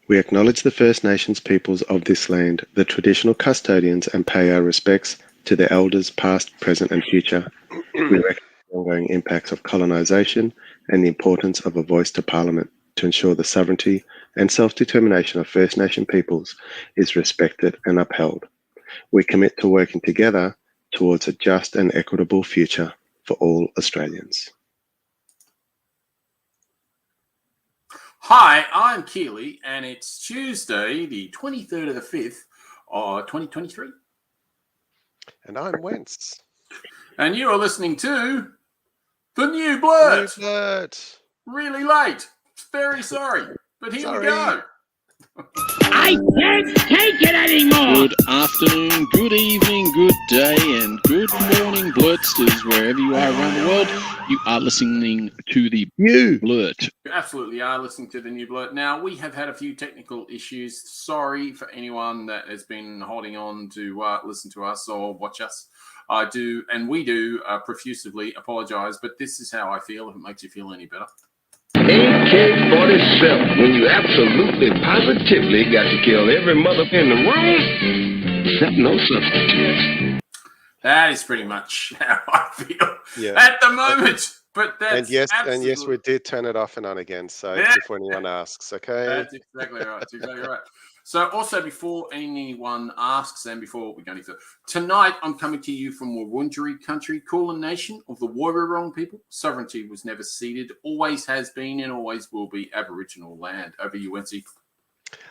We acknowledge the First Nations peoples of this land, the traditional custodians, and pay our respects to the elders past, present, and future. We recognize the ongoing impacts of colonisation and the importance of a voice to Parliament to ensure the sovereignty and self-determination of First Nation peoples is respected and upheld. We commit to working together towards a just and equitable future for all Australians. Hi, I'm Keely, and it's Tuesday, the 23rd of the 5th, 2023. And I'm Wencee. And you are listening to The New Blurt. New Blurt. Really late. Very sorry. But here we go. I can't take it anymore. Good afternoon, good evening, good day, and good morning, Blurtstars, wherever you are around the world. You are listening to the New Blurt. You absolutely are listening to the New Blurt. Now, we have had a few technical issues. Sorry for anyone that has been holding on to listen to us or watch us. We do profusively apologise, but this is how I feel, if it makes you feel any better. AK-47, when you absolutely, positively got to kill every mother in the room, except no substitutes. That is pretty much how I feel at the moment. But that's and yes, we did turn it off and on again. So before anyone asks, okay? That's exactly right. That's exactly right. So also before anyone asks and before we go any further, tonight I'm coming to you from Wurundjeri country, Kulin nation of the Wurrung people. Sovereignty was never ceded, always has been and always will be Aboriginal land. Over you, Wencee.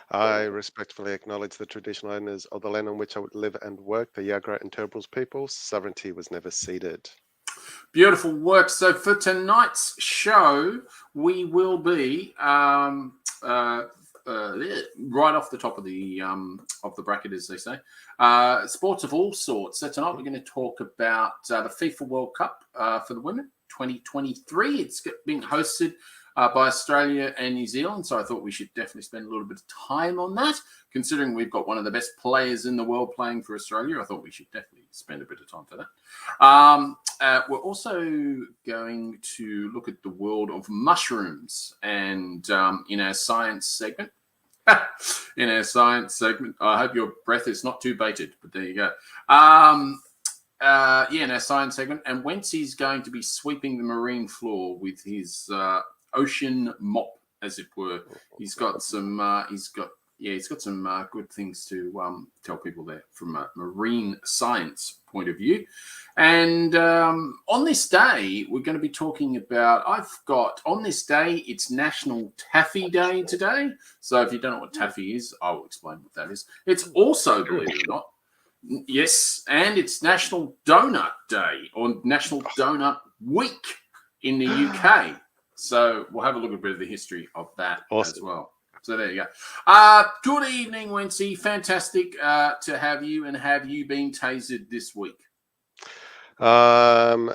I respectfully acknowledge the traditional owners of the land on which I would live and work, the Yagara and Turrbals people. Sovereignty was never ceded. Beautiful work. So for tonight's show, we will be right off the top of the bracket, as they say, sports of all sorts. So tonight we're going to talk about the FIFA World Cup for the women 2023. It's being hosted by Australia and New Zealand, so I thought we should definitely spend a little bit of time on that. Considering we've got one of the best players in the world playing for Australia, I thought we should definitely spend a bit of time for that. We're also going to look at the world of mushrooms, and in our science segment, I hope your breath is not too baited, but there you go. In our science segment, and Wencee's going to be sweeping the marine floor with his ocean mop, as it were. He's got some good things to tell people there from a marine science point of view. And on this day, we're going to be talking about, on this day, it's National Taffy Day today. So if you don't know what taffy is, I will explain what that is. It's also, believe it or not, yes, and it's National Donut Day or National Donut Week in the UK. So we'll have a look at a bit of the history of that as well. So there you go. Good evening, Wencee. Fantastic to have you. And have you been tasered this week? No,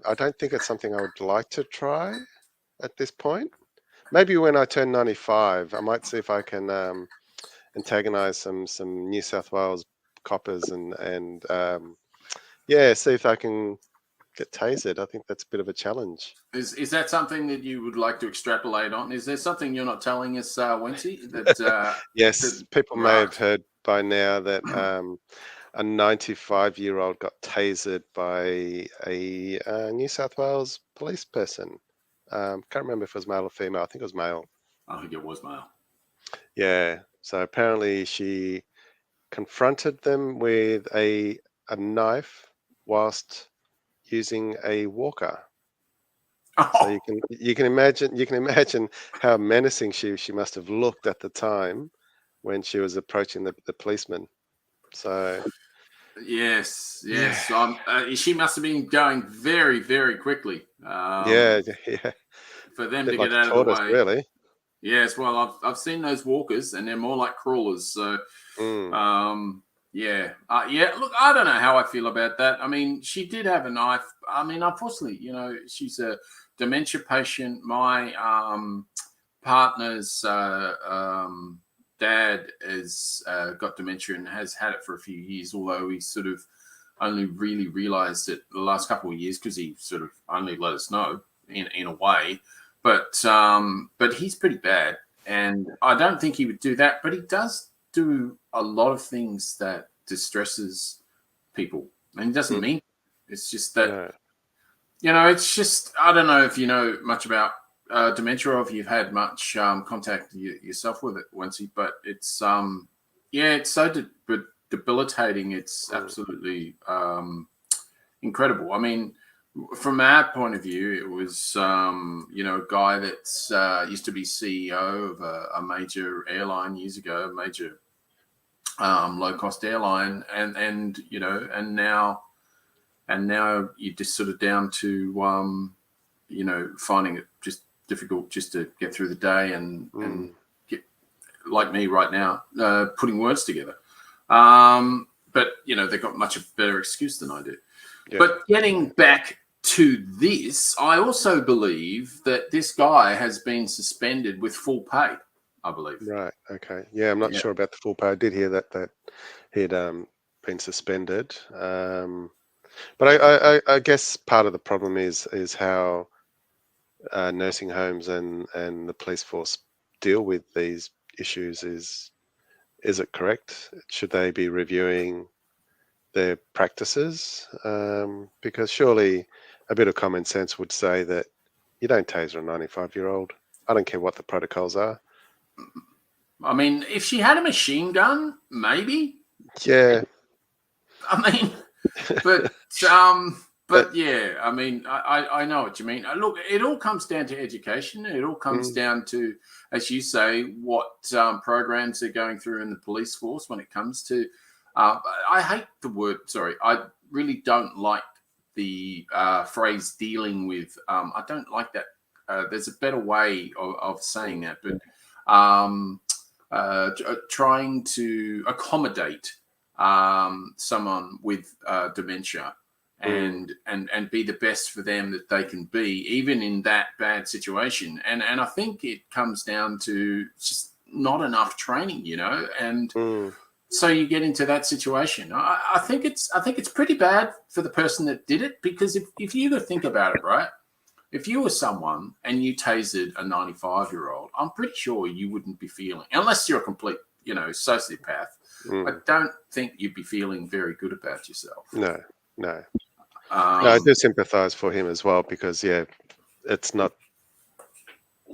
I don't think it's something I would like to try at this point. Maybe when I turn 95, I might see if I can antagonize some New South Wales coppers and see if I can get tasered. I think that's a bit of a challenge. Is that something that you would like to extrapolate on? Is there something you're not telling us, Wencee? That yes, people may have heard by now that a 95-year-old got tasered by a New South Wales police person. Can't remember if it was male or female. I think it was male. I think it was male. Yeah. So apparently she confronted them with a knife whilst using a walker. So you can imagine how menacing she must have looked at the time when she was approaching the policeman. So yes. She must have been going very, very quickly. Yeah. For them to get out of the way. Really. Yes, well, I've seen those walkers, and they're more like crawlers. So, Look, I don't know how I feel about that. I mean, she did have a knife. I mean, unfortunately, she's a dementia patient. My partner's dad has got dementia and has had it for a few years, although he sort of only really realised it the last couple of years because he sort of only let us know in a way. But he's pretty bad. And I don't think he would do that, but he does do a lot of things that distresses people. And he doesn't mean it's just that, it's just, I don't know if you know much about dementia or if you've had much contact yourself with it, Wencee, but it's, it's so debilitating. It's absolutely incredible. I mean, from our point of view, it was, a guy that used to be CEO of a major airline years ago, a major low-cost airline, and now you're just sort of down to, finding it just difficult just to get through the day and get, like me right now, putting words together. But, they've got much of a better excuse than I do. Yeah. But getting back to this, I also believe that this guy has been suspended with full pay, I believe. Right. Okay. Yeah, I'm not sure about the full pay. I did hear that he'd been suspended. But I guess part of the problem is how nursing homes and the police force deal with these issues. Is it correct? Should they be reviewing their practices? Because surely a bit of common sense would say that you don't taser a 95-year-old. I don't care what the protocols are. I mean, if she had a machine gun, maybe. Yeah. I mean, but yeah, I mean, I know what you mean. Look, it all comes down to education. It all comes down to, as you say, what programs they're going through in the police force when it comes to, I hate the word, I really don't like the phrase dealing with, I don't like that. There's a better way of saying that, but trying to accommodate someone with dementia and be the best for them that they can be, even in that bad situation. And I think it comes down to just not enough training, and so you get into that situation. I think it's pretty bad for the person that did it, because if you could think about it, right? If you were someone and you tasered a 95-year-old, I'm pretty sure you wouldn't be feeling, unless you're a complete, sociopath. I don't think you'd be feeling very good about yourself. No. No, I do sympathise for him as well, because it's not,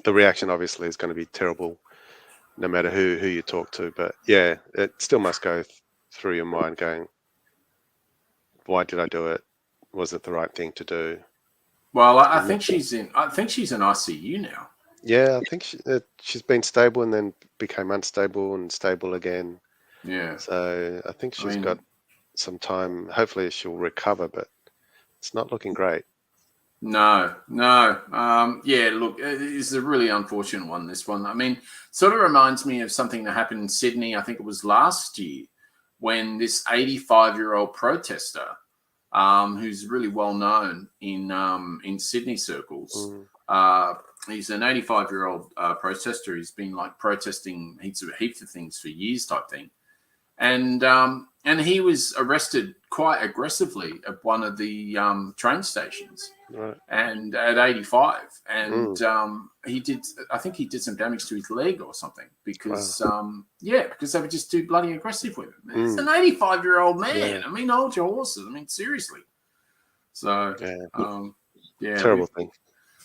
the reaction obviously is going to be terrible, no matter who you talk to. But it still must go through your mind, going, why did I do it? Was it the right thing to do? Well, I think she's in ICU now. Yeah, I think she's been stable and then became unstable and stable again. Yeah. So I think she's got some time. Hopefully she'll recover, but it's not looking great. No. Look, it's a really unfortunate one, this one. I mean, sort of reminds me of something that happened in Sydney, I think it was last year, when this 85-year-old protester, who's really well known in Sydney circles, he's an 85-year-old protester. He's been protesting heaps of things for years, type thing. And he was arrested quite aggressively at one of the train stations, right. And at 85, and I think he did some damage to his leg or something, because because they were just too bloody aggressive with him. It's an 85-year-old man. Yeah. I mean, hold your horses. I mean, seriously. So terrible thing.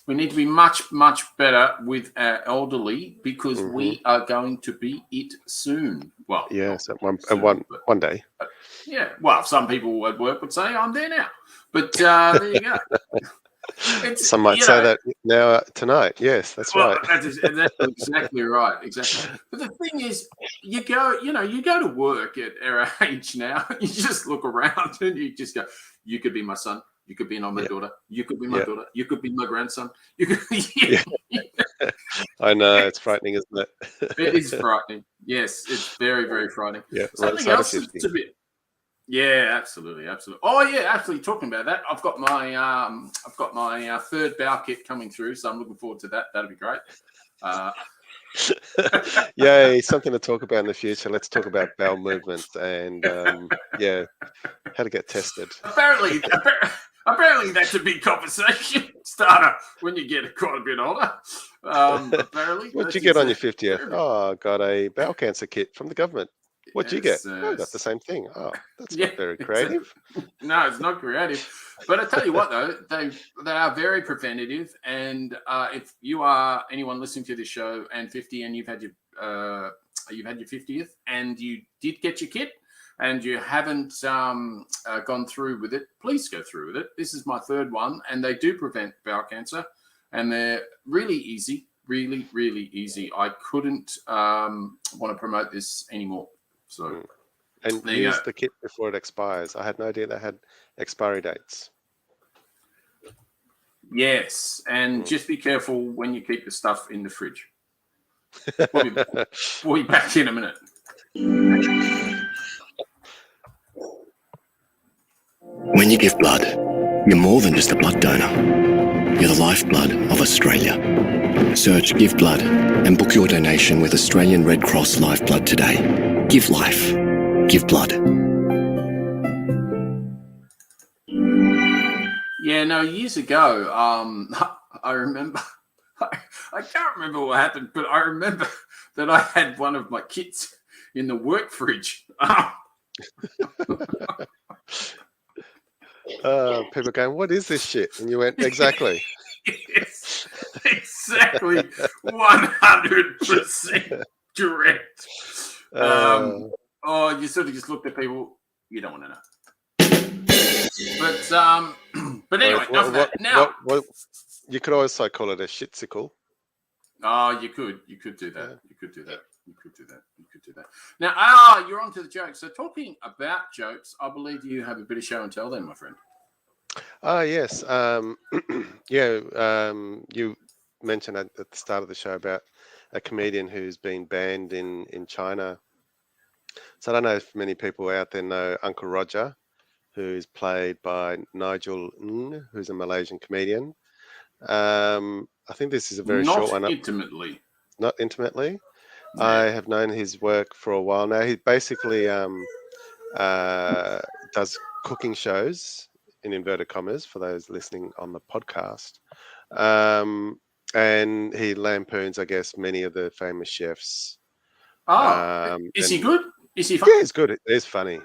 We need to be much, much better with our elderly, because we are going to be it soon. Well, yes, one day. Well, some people at work would say I'm there now, but there you go. Some might say that now tonight. Yes, that's right. That's exactly right. Exactly. But the thing is, you go to work at our age now. You just look around and you just go, you could be my son. You could be my daughter. You could be my daughter. You could be my grandson. You could. I know, it's frightening, isn't it? It is frightening. Yes, it's very, very frightening. Yeah. Something else that's a bit. Yeah, absolutely. Oh, yeah, absolutely. Talking about that, I've got my third bowel kit coming through, so I'm looking forward to that. That'll be great. Yay, something to talk about in the future. Let's talk about bowel movements and how to get tested. Apparently, that's a big conversation starter when you get quite a bit older. Apparently, What'd you get on your 50th? Oh, I got a bowel cancer kit from the government. What'd you get? I got the same thing. Oh, that's not very creative. No, it's not creative. But I tell you what, though, they are very preventative. And if you are anyone listening to this show and 50, and you've had your 50th, and you did get your kit, and you haven't gone through with it, please go through with it. This is my third one, and they do prevent bowel cancer, and they're really easy, really, really easy. I couldn't want to promote this anymore. So, and use the kit before it expires. I had no idea they had expiry dates. Yes, and just be careful when you keep the stuff in the fridge. We'll be back in a minute. When you give blood, you're more than just a blood donor. You're the lifeblood of Australia. Search Give Blood and book your donation with Australian Red Cross Lifeblood today. Give life. Give blood. Yeah, no, years ago, I remember, I can't remember what happened, but I remember that I had one of my kits in the work fridge. People going, what is this shit? And you went, exactly. Yes, exactly. 100% correct. You sort of just looked at people, you don't want to know. But anyway, now you could also call it a shitsicle. Oh, you could do that. Yeah. You could do that. Now, you're on to the jokes. So talking about jokes, I believe you have a bit of show and tell then, my friend. Yes. You mentioned at the start of the show about a comedian who's been banned in China. So I don't know if many people out there know Uncle Roger, who's played by Nigel Ng, who's a Malaysian comedian. I think this is a very short one. Not intimately. No. I have known his work for a while now. He basically does cooking shows, in inverted commas, for those listening on the podcast. And he lampoons, I guess, many of the famous chefs. Is he good? Is he funny? Yeah, he's good. He's funny.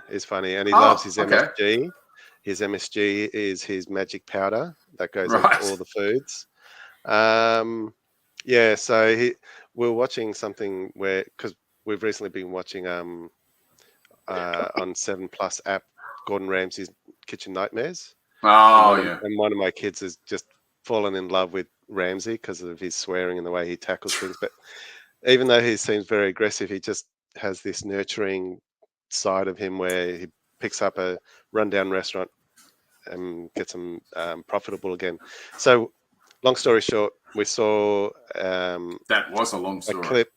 And he loves his MSG. Okay. His MSG is his magic powder that goes into all the foods. So we're watching something because we've recently been watching on 7+ app, Gordon Ramsay's Kitchen Nightmares. And one of my kids has just fallen in love with Ramsay because of his swearing and the way he tackles things. But even though he seems very aggressive, he just has this nurturing side of him where he picks up a rundown restaurant and gets them profitable again. So, long story short, we saw that was a long story. Clip.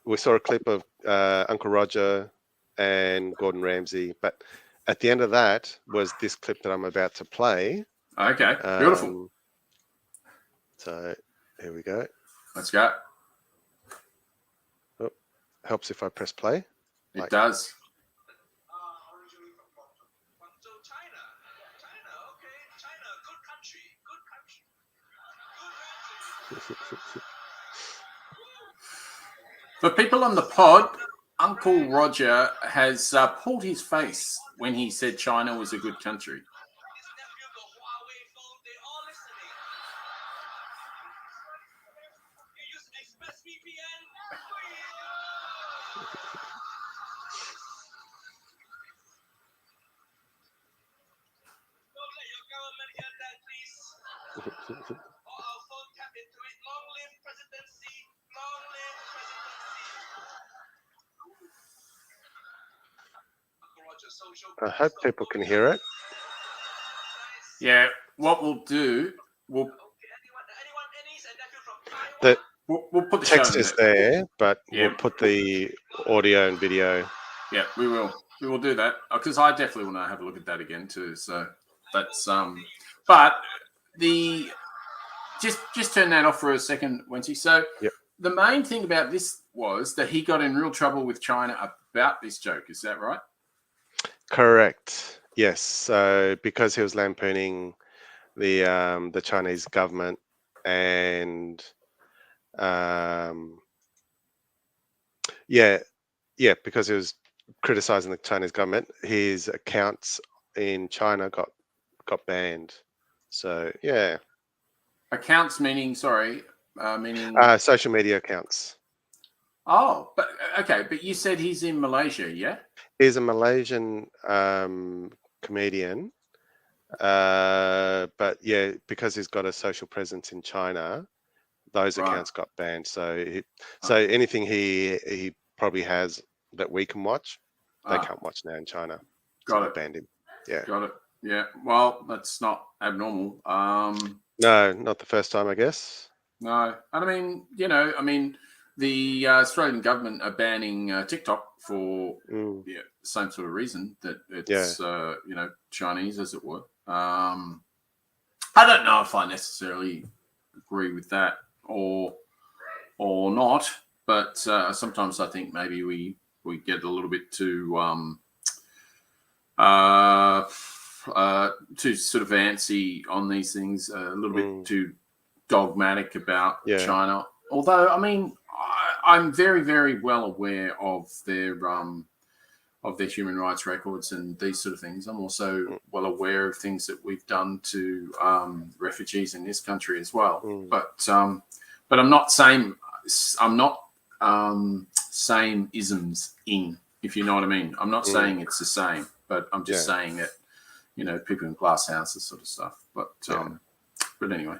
We saw a clip of Uncle Roger and Gordon Ramsay, but at the end of that was this clip that I'm about to play. Okay, beautiful. So here we go. Let's go. Oh, helps if I press play. It does. For people on the pod, Uncle Roger has pulled his face when he said China was a good country. I hope people can hear it. Yeah, what we'll do, we'll put the text is there, but we'll put the audio and video. Yeah, we will. We will do that because I definitely want to have a look at that again too. So that's but the just turn that off for a second, Wencee. So the main thing about this was that he got in real trouble with China about this joke. Is that right? Correct. Yes. So because he was lampooning the Chinese government and yeah, because he was criticizing the Chinese government, his accounts in China got banned. So yeah, Accounts meaning, sorry, meaning. social media accounts. Oh, but okay, but you said he's in Malaysia, yeah? He's a Malaysian comedian, but yeah, because he's got a social presence in China, those Right. accounts got banned. So Oh. anything he probably has that we can watch, they Ah. can't watch now in China. Got So it. they banned him. Yeah. Got it. Yeah. Well, that's not abnormal. No, not the first time, I guess. No, and I mean, the Australian government are banning TikTok for the same sort of reason, that it's Chinese, as it were. I don't know if I necessarily agree with that or not, but sometimes I think maybe we get a little bit too sort of antsy on these things, a little bit too dogmatic about China. Although, I mean, I'm very, very well aware of their human rights records and these sort of things. I'm also well aware of things that we've done to refugees in this country as well. But I'm not saying same isms in, if you know what I mean. I'm not saying it's the same, but I'm just saying that, people in glass houses sort of stuff. But anyway.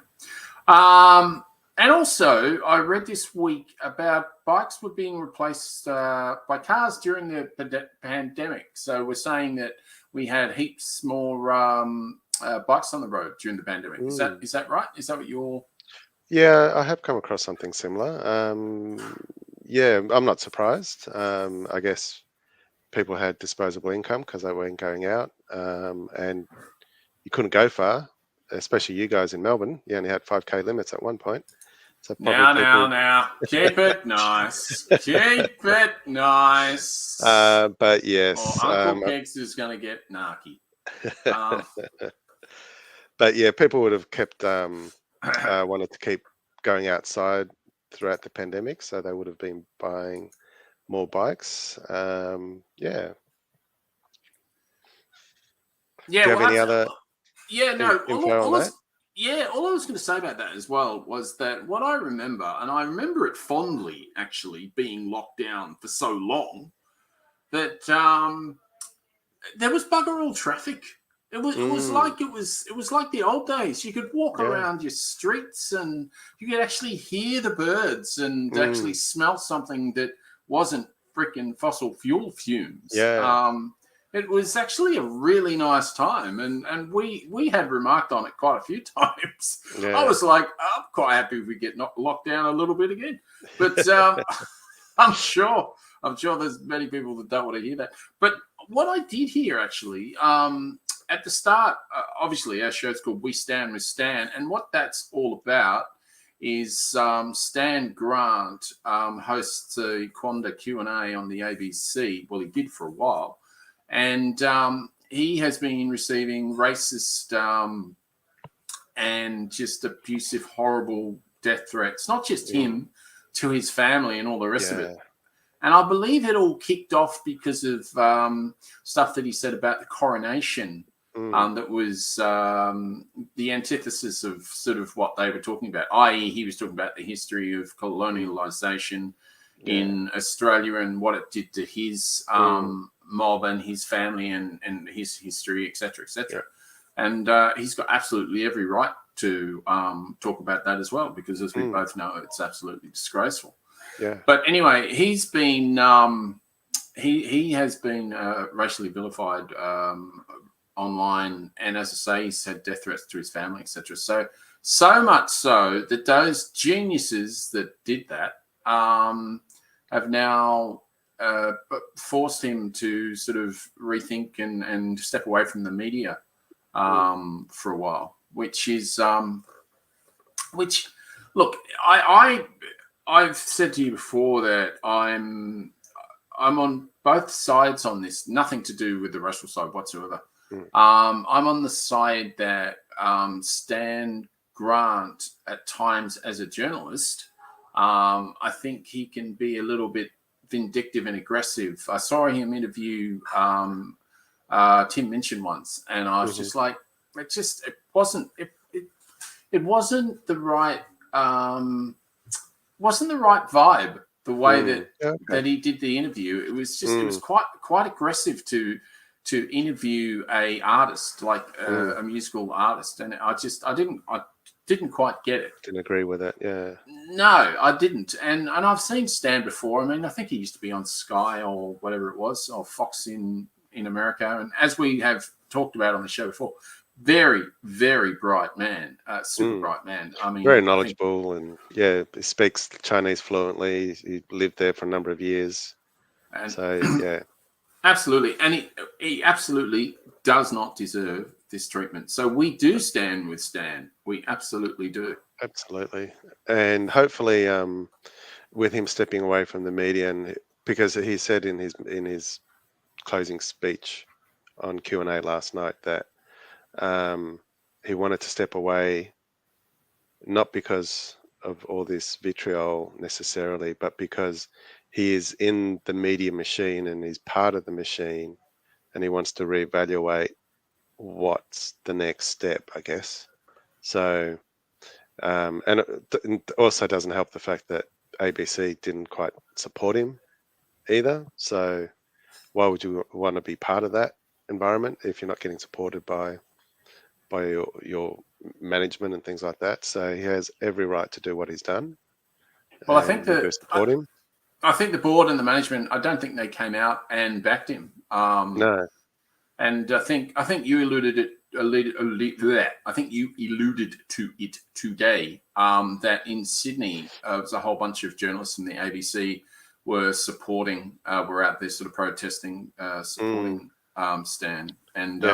And also, I read this week about bikes were being replaced by cars during the pandemic. So we're saying that we had heaps more bikes on the road during the pandemic. Is that right? Is that what you're... Yeah, I have come across something similar. Yeah, I'm not surprised. I guess people had disposable income because they weren't going out, and you couldn't go far, especially you guys in Melbourne. You only had 5K limits at one point. So now, keep it nice. Keep it nice. But yes, Uncle Kegsta is going to get narky. But yeah, people would have kept wanted to keep going outside throughout the pandemic, so they would have been buying more bikes. Yeah. Do you have any other? All I was going to say about that as well was that what I remember, and I remember it fondly, actually, being locked down for so long, that there was bugger all traffic. It was like the old days. You could walk around your streets and you could actually hear the birds and actually smell something that wasn't freaking fossil fuel fumes. Yeah. It was actually a really nice time, and we had remarked on it quite a few times. Yeah. I was like, I'm quite happy if we get locked down a little bit again. But I'm sure there's many people that don't want to hear that. But what I did hear, actually, at the start, obviously our show's called We Stand with Stan, and what that's all about is Stan Grant hosts a Quanda Q&A on the ABC. Well, he did for a while. And he has been receiving racist and just abusive, horrible death threats, not just him, to his family and all the rest of it. And I believe it all kicked off because of stuff that he said about the coronation that was the antithesis of sort of what they were talking about, i.e. he was talking about the history of colonialisation in Australia and what it did to his mob and his family and his history, etc., etc. And he's got absolutely every right to talk about that as well, because as we both know, it's absolutely disgraceful. Yeah. But anyway, he's been he has been racially vilified online, and as I say, he's had death threats to his family, etc. So much so that those geniuses that did that have now forced him to sort of rethink and step away from the media for a while, which is which, look, I've said to you before that I'm on both sides on this, nothing to do with the racial side whatsoever. I'm on the side that Stan Grant, at times as a journalist, I think he can be a little bit vindictive and aggressive. I saw him interview Tim Minchin once, and I was just like, it wasn't the right vibe. The way that he did the interview, it was just it was quite aggressive to interview a artist, like a musical artist, and I didn't quite get it. Didn't agree with it. Yeah. No, I didn't. And I've seen Stan before. I mean, I think he used to be on Sky or whatever it was, or Fox in America. And as we have talked about on the show before, very, very bright man, super bright man. I mean, very knowledgeable, and he speaks Chinese fluently. He lived there for a number of years. And so, yeah. Absolutely. And he absolutely does not deserve this treatment. So we do stand with Stan. We absolutely do. Absolutely. And hopefully with him stepping away from the media, and because he said in his closing speech on Q&A last night that he wanted to step away, not because of all this vitriol necessarily, but because he is in the media machine and he's part of the machine, and he wants to reevaluate what's the next step, I guess. So, and it also doesn't help the fact that ABC didn't quite support him either. So why would you want to be part of that environment if you're not getting supported by your management and things like that? So he has every right to do what he's done. Well, I think that support him. I think the board and the management, I don't think they came out and backed him. No. And I think you alluded to it today. That in Sydney, there's a whole bunch of journalists from the ABC were out there sort of protesting, supporting Stan. And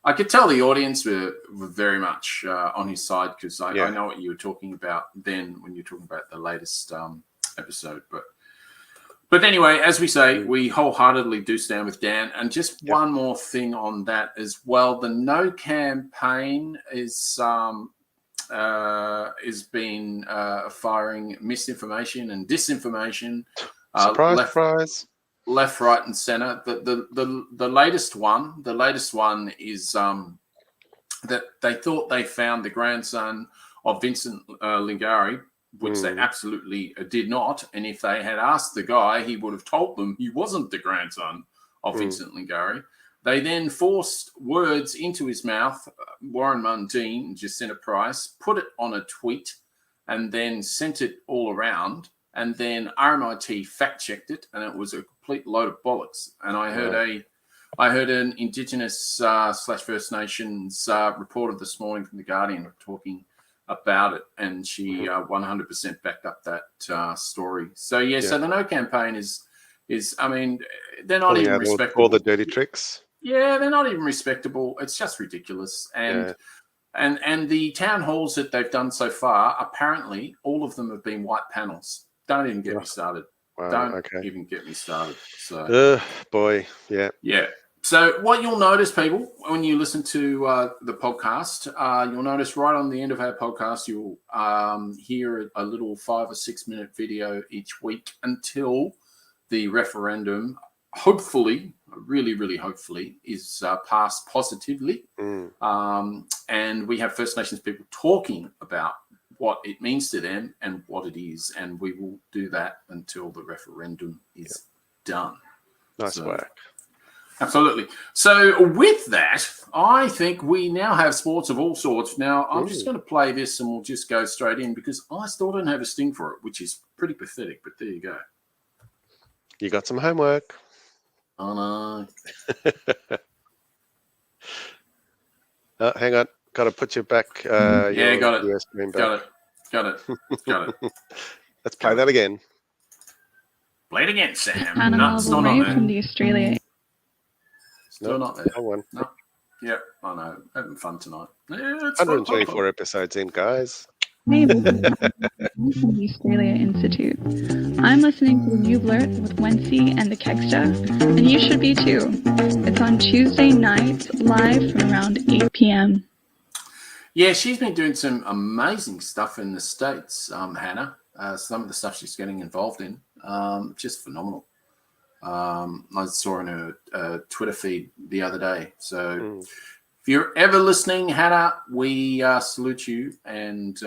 I could tell the audience were very much on his side, because I know what you were talking about then when you were talking about the latest episode. But anyway, as we say, we wholeheartely do stand with Dan. And just one more thing on that as well: the No campaign is been firing misinformation and disinformation. Surprise! Left, right, and centre. The latest one is that they thought they found the grandson of Vincent Lingari, which they absolutely did not. And if they had asked the guy, he would have told them he wasn't the grandson of Vincent Lingari. They then forced words into his mouth. Warren Mundine, Jacinta Price, put it on a tweet and then sent it all around. And then RMIT fact-checked it, and it was a complete load of bollocks. And I heard an Indigenous / First Nations reporter this morning from The Guardian talking about it, and she 100% backed up that story. So so the No campaign is I mean, they're not even respectable. All the dirty tricks. Yeah, they're not even respectable. It's just ridiculous. And the town halls that they've done so far, apparently all of them have been white panels. Don't even get me started. Wow, even get me started. So, boy, yeah. So what you'll notice, people, when you listen to the podcast, you'll notice right on the end of our podcast, you'll hear a little 5 or 6 minute video each week until the referendum, hopefully, really, really hopefully, is passed positively. And we have First Nations people talking about what it means to them and what it is. And we will do that until the referendum is done. Nice work. Absolutely. So with that, I think we now have sports of all sorts. Now, I'm just going to play this and we'll just go straight in, because I still don't have a sting for it, which is pretty pathetic, but there you go. You got some homework. Oh, no. Hang on. Got to put you back. Got it. Back. Got it. Let's play that again. Play it again, Sam. Animals away from the Australia. Still not there. No one. No. Yeah, I know. Having fun tonight. Yeah, it's 124 episodes in, guys. Hey, I'm from the Australia Institute. I'm listening to the new Blurt with Wencee and the Kegsta, and you should be too. It's on Tuesday nights, live from around 8 p.m. Yeah, she's been doing some amazing stuff in the States, Hannah. Some of the stuff she's getting involved in, just phenomenal. I saw in her Twitter feed the other day. So if you're ever listening, Hannah, we salute you. And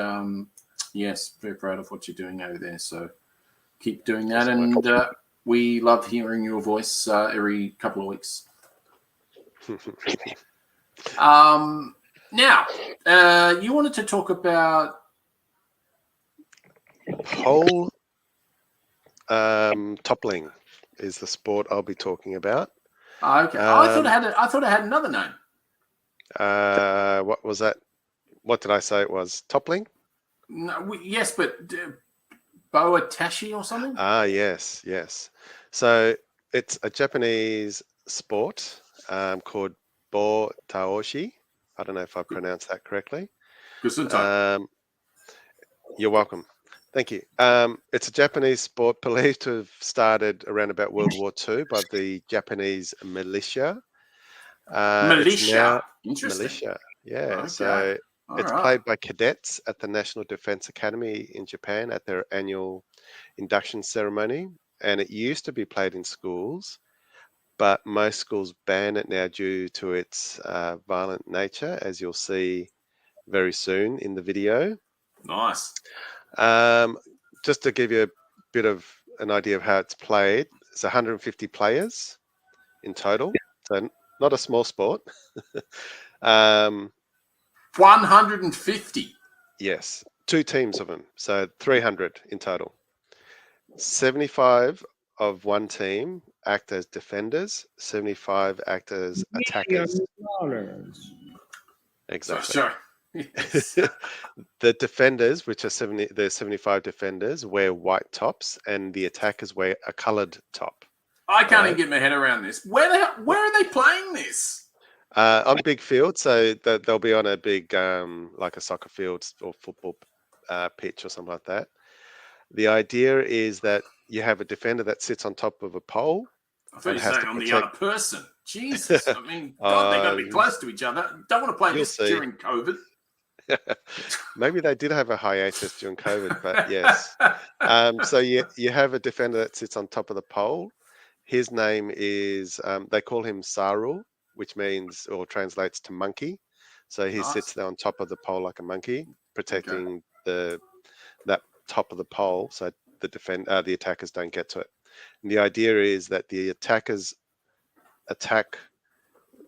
yes, very proud of what you're doing over there. So keep doing that. And we love hearing your voice every couple of weeks. Now, you wanted to talk about pole toppling is the sport I'll be talking about. Okay, I thought it had another name. What was that? What did I say it was? Toppling? No, yes, but Bo-Taoshi or something? Yes. So it's a Japanese sport called Bo-Taoshi. I don't know if I pronounced that correctly. Gesundheit. You're welcome. Thank you. It's a Japanese sport believed to have started around about World War II by the Japanese militia. Militia. Interesting. Militia. Yeah. Okay. So it's right. played by cadets at the National Defense Academy in Japan at their annual induction ceremony. And it used to be played in schools, but most schools ban it now due to its violent nature, as you'll see very soon in the video. Nice. Just to give you a bit of an idea of how it's played, it's 150 players in total, so not a small sport. 150. Yes, 2 teams of them, so 300 in total. 75 of one team act as defenders, 75 act as attackers. Exactly. Sure. Yes. The defenders, which are 75 defenders, wear white tops, and the attackers wear a coloured top. I can't even get my head around this. Where are they playing this? On big field, so they'll be on a big, like a soccer field or football pitch or something like that. The idea is that you have a defender that sits on top of a pole. I thought you were saying on the other person. Jesus, I mean, God, they've got to be close to each other. Don't want to play this during COVID. Maybe they did have a hiatus during COVID, but yes. So you have a defender that sits on top of the pole. His name is, they call him Saru, which means or translates to monkey. So he sits there on top of the pole like a monkey, protecting that top of the pole, so the attackers don't get to it. And the idea is that the attackers attack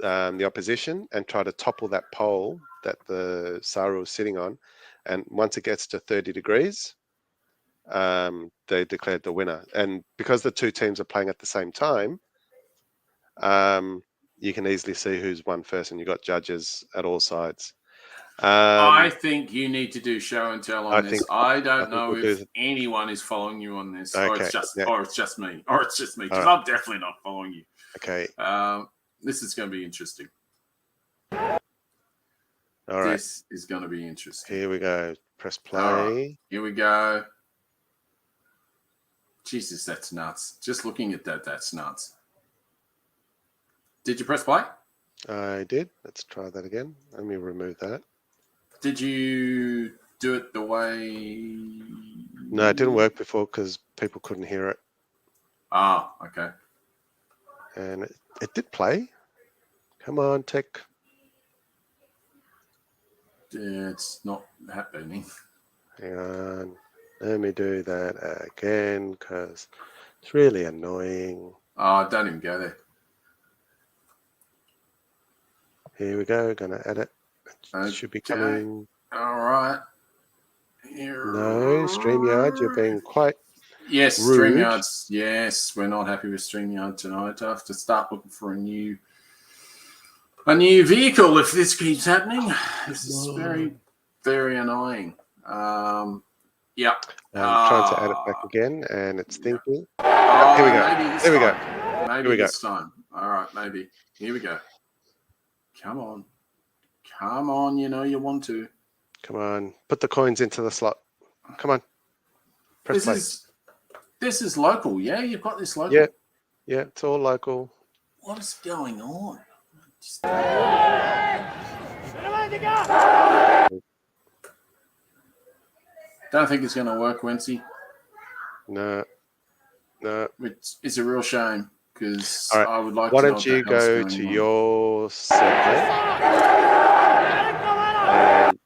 the opposition and try to topple that pole that the Saru is sitting on, and once it gets to 30 degrees, they declared the winner. And because the 2 teams are playing at the same time, you can easily see who's won first, and you've got judges at all sides. I think you need to do show and tell on this. I don't know if anyone is following you on this, or it's just me, because I'm definitely not following you. Okay. This is going to be interesting. All right. This is going to be interesting. Here we go. Press play. Right. Here we go. Jesus, that's nuts. Just looking at that, that's nuts. Did you press play? I did. Let's try that again. Let me remove that. Did you do it the way... No, it didn't work before because people couldn't hear it. Ah, okay. And it did play. Come on, tech. It's not happening. Hang on. Let me do that again because it's really annoying. Oh, don't even go there. Here we go. Gonna add it. It should be coming. All right. Here. No, StreamYard, you're being quite rude. StreamYard's. Yes, we're not happy with StreamYard tonight. I have to start looking for a new vehicle if this keeps happening. This is very, very annoying. Yeah. I'm trying to add it back again, and it's thinking. Here we go. There we go. Maybe this time. All right, maybe. Here we go. Come on. You know you want to. Come on. Put the coins into the slot. Come on. Press play. This is local, yeah? You've got this local? Yeah. Yeah, it's all local. What is going on? Don't think it's going to work, Wencee. No. It's a real shame because All right. I would like Why to know don't you go to your segment? And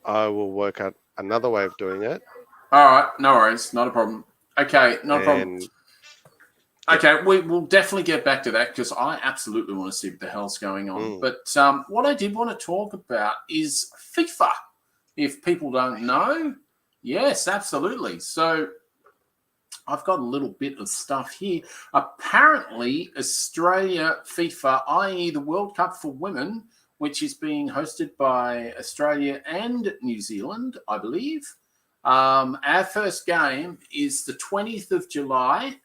I will work out another way of doing it. All right, no worries, not a problem. Okay, not a problem. Okay, we will definitely get back to that because I absolutely want to see what the hell's going on. But what I did want to talk about is FIFA. If people don't know, yes, absolutely. So I've got a little bit of stuff here. Apparently, Australia FIFA, i.e. the World Cup for women, which is being hosted by Australia and New Zealand, I believe. Our first game is the 20th of July.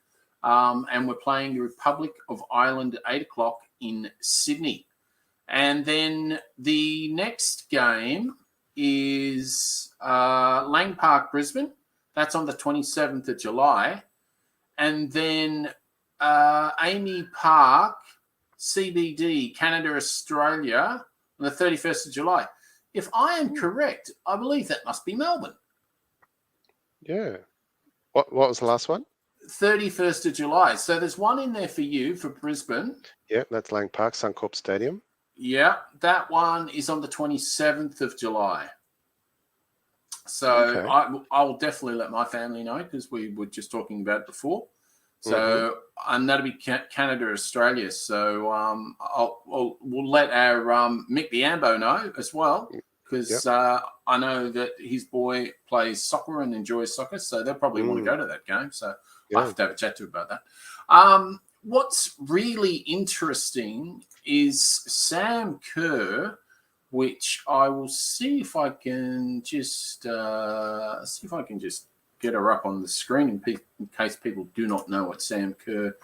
And we're playing the Republic of Ireland at 8 o'clock in Sydney. And then the next game is Lang Park, Brisbane. That's on the 27th of July. And then Amy Park, CBD, Canada, Australia, on the 31st of July. If I am correct, I believe that must be Melbourne. Yeah. What was the last one? 31st of July. So there's one in there for you for Brisbane. Yeah, that's Lang Park, Suncorp Stadium. Yeah, that one is on the 27th of July. So Okay. I'll definitely let my family know because we were just talking about it before. So and that'll be Canada, Australia. So we'll let our Mick Biambo know as well because I know that his boy plays soccer and enjoys soccer, so they'll probably want to go to that game. So I have to have a chat to him about that. What's really interesting is Sam Kerr, which I will see if I can just get her up on the screen in case people do not know what Sam Kerr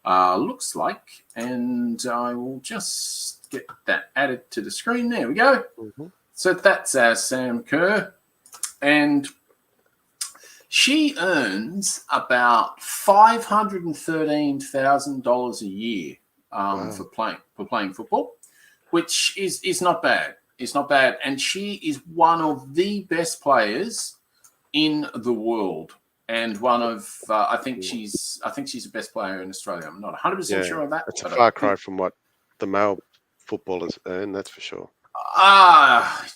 looks like, and I will just get that added to the screen. There we go. So that's our Sam Kerr, and she earns about $513,000 a year for playing football, which is not bad. It's not bad, and she is one of the best players in the world, and one of I think she's the best player in Australia. I'm not 100% sure of that. It's a far cry from what the male footballers earn, that's for sure.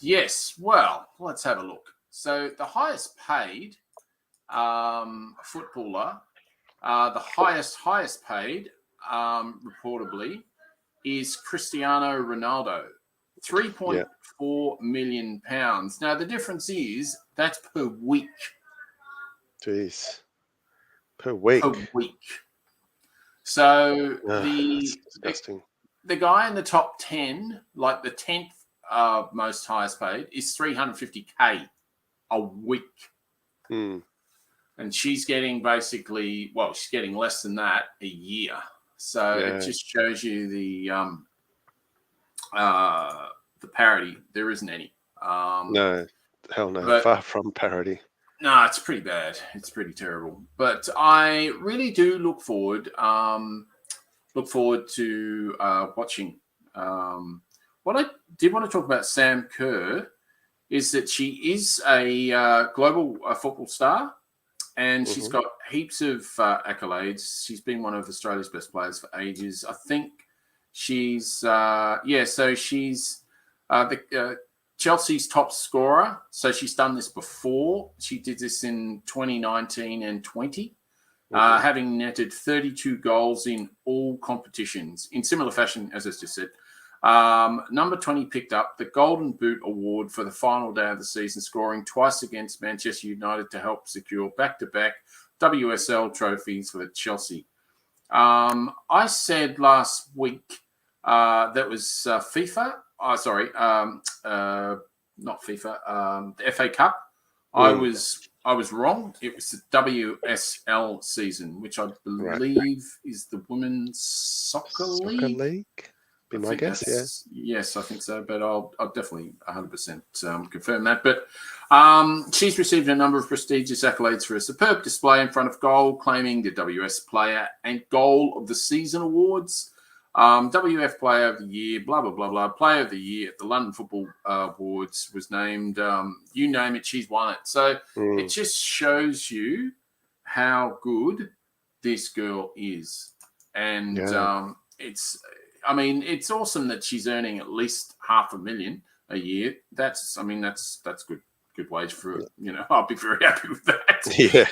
Yes. Well, let's have a look. So the highest paid footballer, the highest paid reportedly is Cristiano Ronaldo, £3.4 million. Now the difference is that's per week. Jeez. Per week. So that's disgusting. The guy in the top 10, like the 10th most highest paid, is $350K a week. And she's getting she's getting less than that a year. So it just shows you the parity. There isn't any. No, hell no. But far from parity. No, it's pretty bad. It's pretty terrible. But I really do look forward to watching. What I did want to talk about Sam Kerr is that she is a global football star, and she's got heaps of accolades. She's been one of Australia's best players for ages. I think she's so she's the Chelsea's top scorer. So she's done this before. She did this in 2019 and 20, having netted 32 goals in all competitions in similar fashion, as I just said. Number 20 picked up the Golden Boot Award for the final day of the season, scoring twice against Manchester United to help secure back-to-back WSL trophies for Chelsea. I said last week that was FIFA. Not FIFA. The FA Cup. I was wrong. It was the WSL season, which I believe is the Women's Soccer League. be my guess. Yeah. Yes, I think so, but I'll definitely 100% confirm that. But she's received a number of prestigious accolades for a superb display in front of goal, claiming the WS Player and Goal of the Season awards, WF Player of the Year, blah, blah, blah, blah, Player of the Year at the London Football Awards was named, you name it, she's won it. So it just shows you how good this girl is. And it's awesome that she's earning at least $500,000 a year. That's good wage for, I'll be very happy with that. Yeah.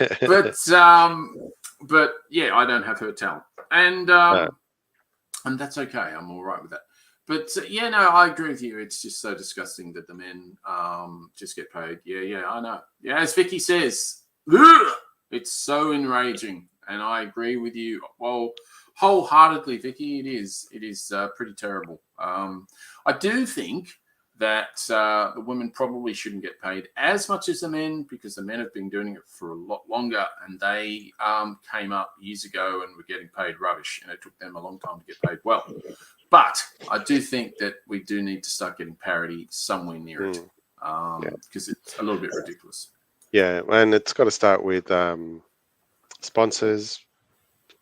But yeah, I don't have her talent. And that's okay. I'm all right with that. But I agree with you. It's just so disgusting that the men just get paid. Yeah, I know. Yeah, as Vicky says, it's so enraging. And I agree with you. Well, wholeheartedly, Vicky, it is pretty terrible. I do think that the women probably shouldn't get paid as much as the men, because the men have been doing it for a lot longer, and they came up years ago and were getting paid rubbish, and it took them a long time to get paid well. But I do think that we do need to start getting parity somewhere near it, because it's a little bit ridiculous. Yeah, and it's got to start with sponsors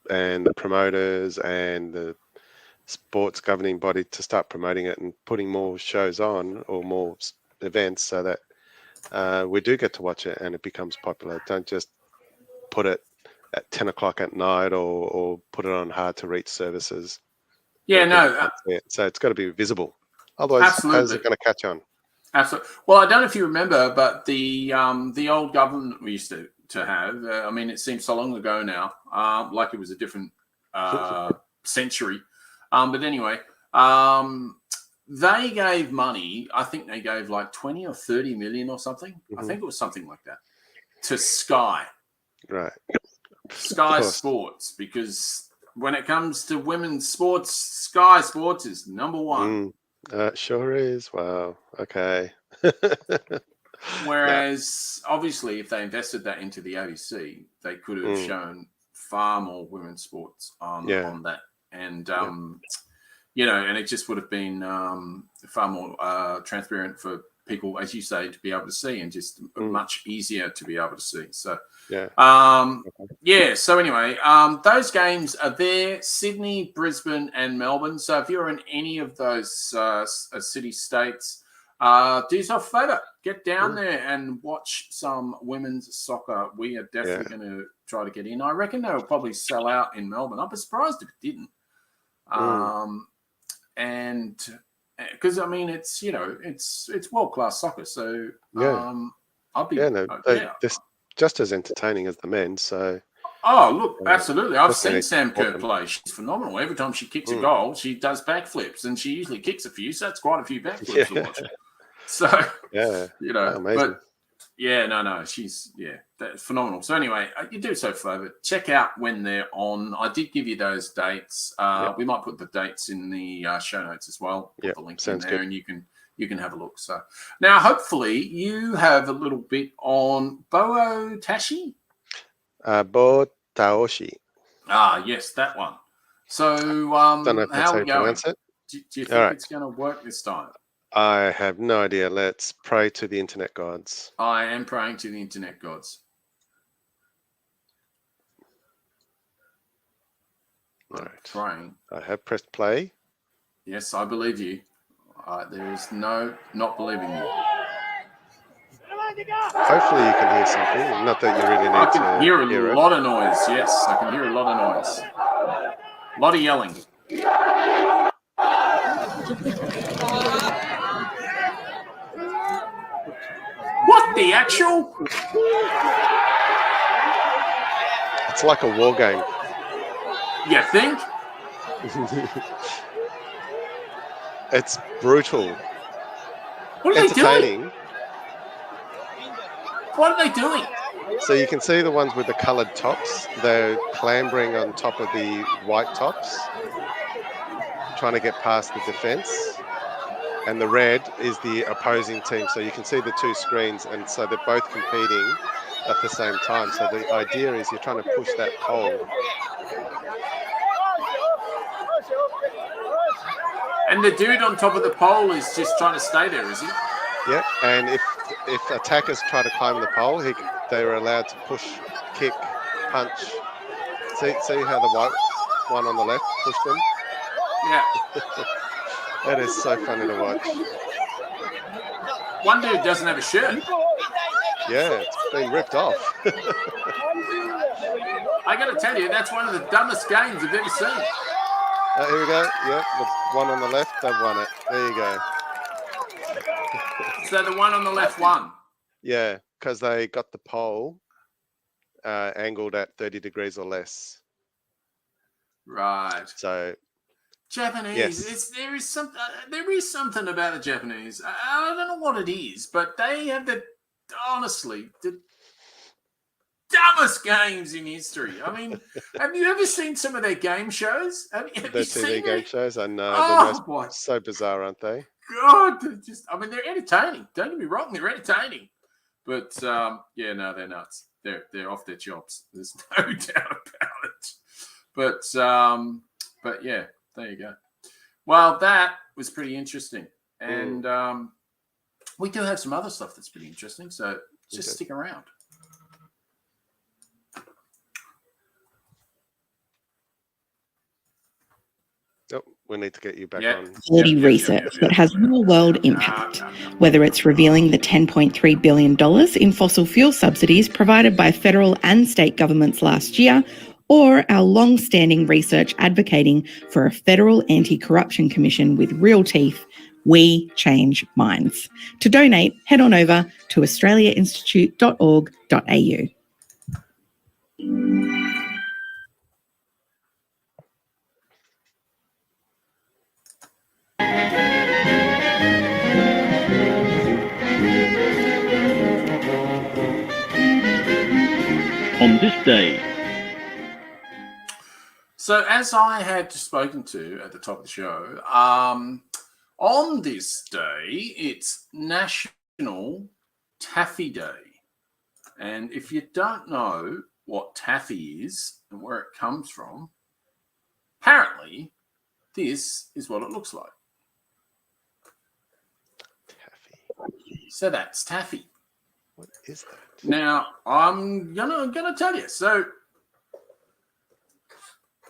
and the promoters and the sports governing body to start promoting it and putting more shows on or more events so that we do get to watch it and it becomes popular. Don't just put it at 10 o'clock at night or put it on hard to reach services. Yeah, no. So it's got to be visible. Otherwise, how's it going to catch on? Absolutely. Well, I don't know if you remember, but the old government we used to have, it seems so long ago now, like it was a different century. But anyway, they gave money. I think they gave like 20 or 30 million or something. Mm-hmm. I think it was something like that to Sky. Right. Sky Sports, because when it comes to women's sports, Sky Sports is number one. Sure is. Wow. Okay. Whereas, obviously, if they invested that into the ABC, they could have shown far more women's sports on that. And, and it just would have been far more transparent for people, as you say, to be able to see, and just much easier to be able to see. So, so anyway, those games are there: Sydney, Brisbane, and Melbourne. So if you're in any of those city states, do yourself a favour, get down there and watch some women's soccer. We are definitely going to try to get in. I reckon they'll probably sell out in Melbourne. I'd be surprised if it didn't. And because it's world-class soccer, so I'll be they're just as entertaining as the men. So look, absolutely, I've seen Sam Kerr play. She's phenomenal. Every time she kicks a goal, she does backflips, and she usually kicks a few, so that's quite a few backflips to watch. So amazing. But she's that's phenomenal. So anyway, you do so favour. Check out when they're on. I did give you those dates. We might put the dates in the show notes as well. Put the link in there, good. And you can have a look. So now, hopefully, you have a little bit on Bo-Taoshi. Bo-Taoshi. Yes, that one. So don't know if that's how you pronounce it. Do you think it's going to work this time? I have no idea. Let's pray to the internet gods. I am praying to the internet gods. All right. Praying. I have pressed play. Yes, I believe you. There is no not believing you. Hopefully you can hear something. Not that you really need to hear a lot of noise. Yes, I can hear a lot of noise. A lot of yelling. What the actual? It's like a war game. You think? It's brutal. What are they doing? What are they doing? So you can see the ones with the coloured tops. They're clambering on top of the white tops, trying to get past the defence. And the red is the opposing team. So you can see the two screens, and so they're both competing at the same time. So the idea is you're trying to push that pole. And the dude on top of the pole is just trying to stay there, is he? Yeah, and if attackers try to climb the pole, they were allowed to push, kick, punch. See how the white one on the left pushed him? Yeah. That is so funny to watch. One dude doesn't have a shirt. Yeah, it's been ripped off. I got to tell you, that's one of the dumbest games I've ever seen. Here we go. Yeah, the one on the left, they've won it. There you go. So the one on the left won. Yeah, because they got the pole angled at 30 degrees or less. Right. So Japanese. yes. There is something about the Japanese. I don't know what it is, but they have the dumbest games in history. I mean, have you ever seen some of their game shows? Have The you seen TV game shows, I know. Oh, they're so bizarre, aren't they? God, they're entertaining. Don't get me wrong, they're entertaining. But they're nuts. They're off their chops. There's no doubt about it. But yeah, there you go. Well, that was pretty interesting, and we do have some other stuff that's pretty interesting. So just stick around. Oh, we need to get you back on. Quality research that has real-world impact, whether it's revealing the $10.3 billion in fossil fuel subsidies provided by federal and state governments last year, or our long-standing research advocating for a federal anti-corruption commission with real teeth. We change minds. To donate, head on over to australiainstitute.org.au. On this day. So as I had spoken to at the top of the show, on this day, it's National Taffy Day. And if you don't know what taffy is and where it comes from, apparently this is what it looks like. Taffy. So that's taffy. What is that? Now, I'm gonna tell you. So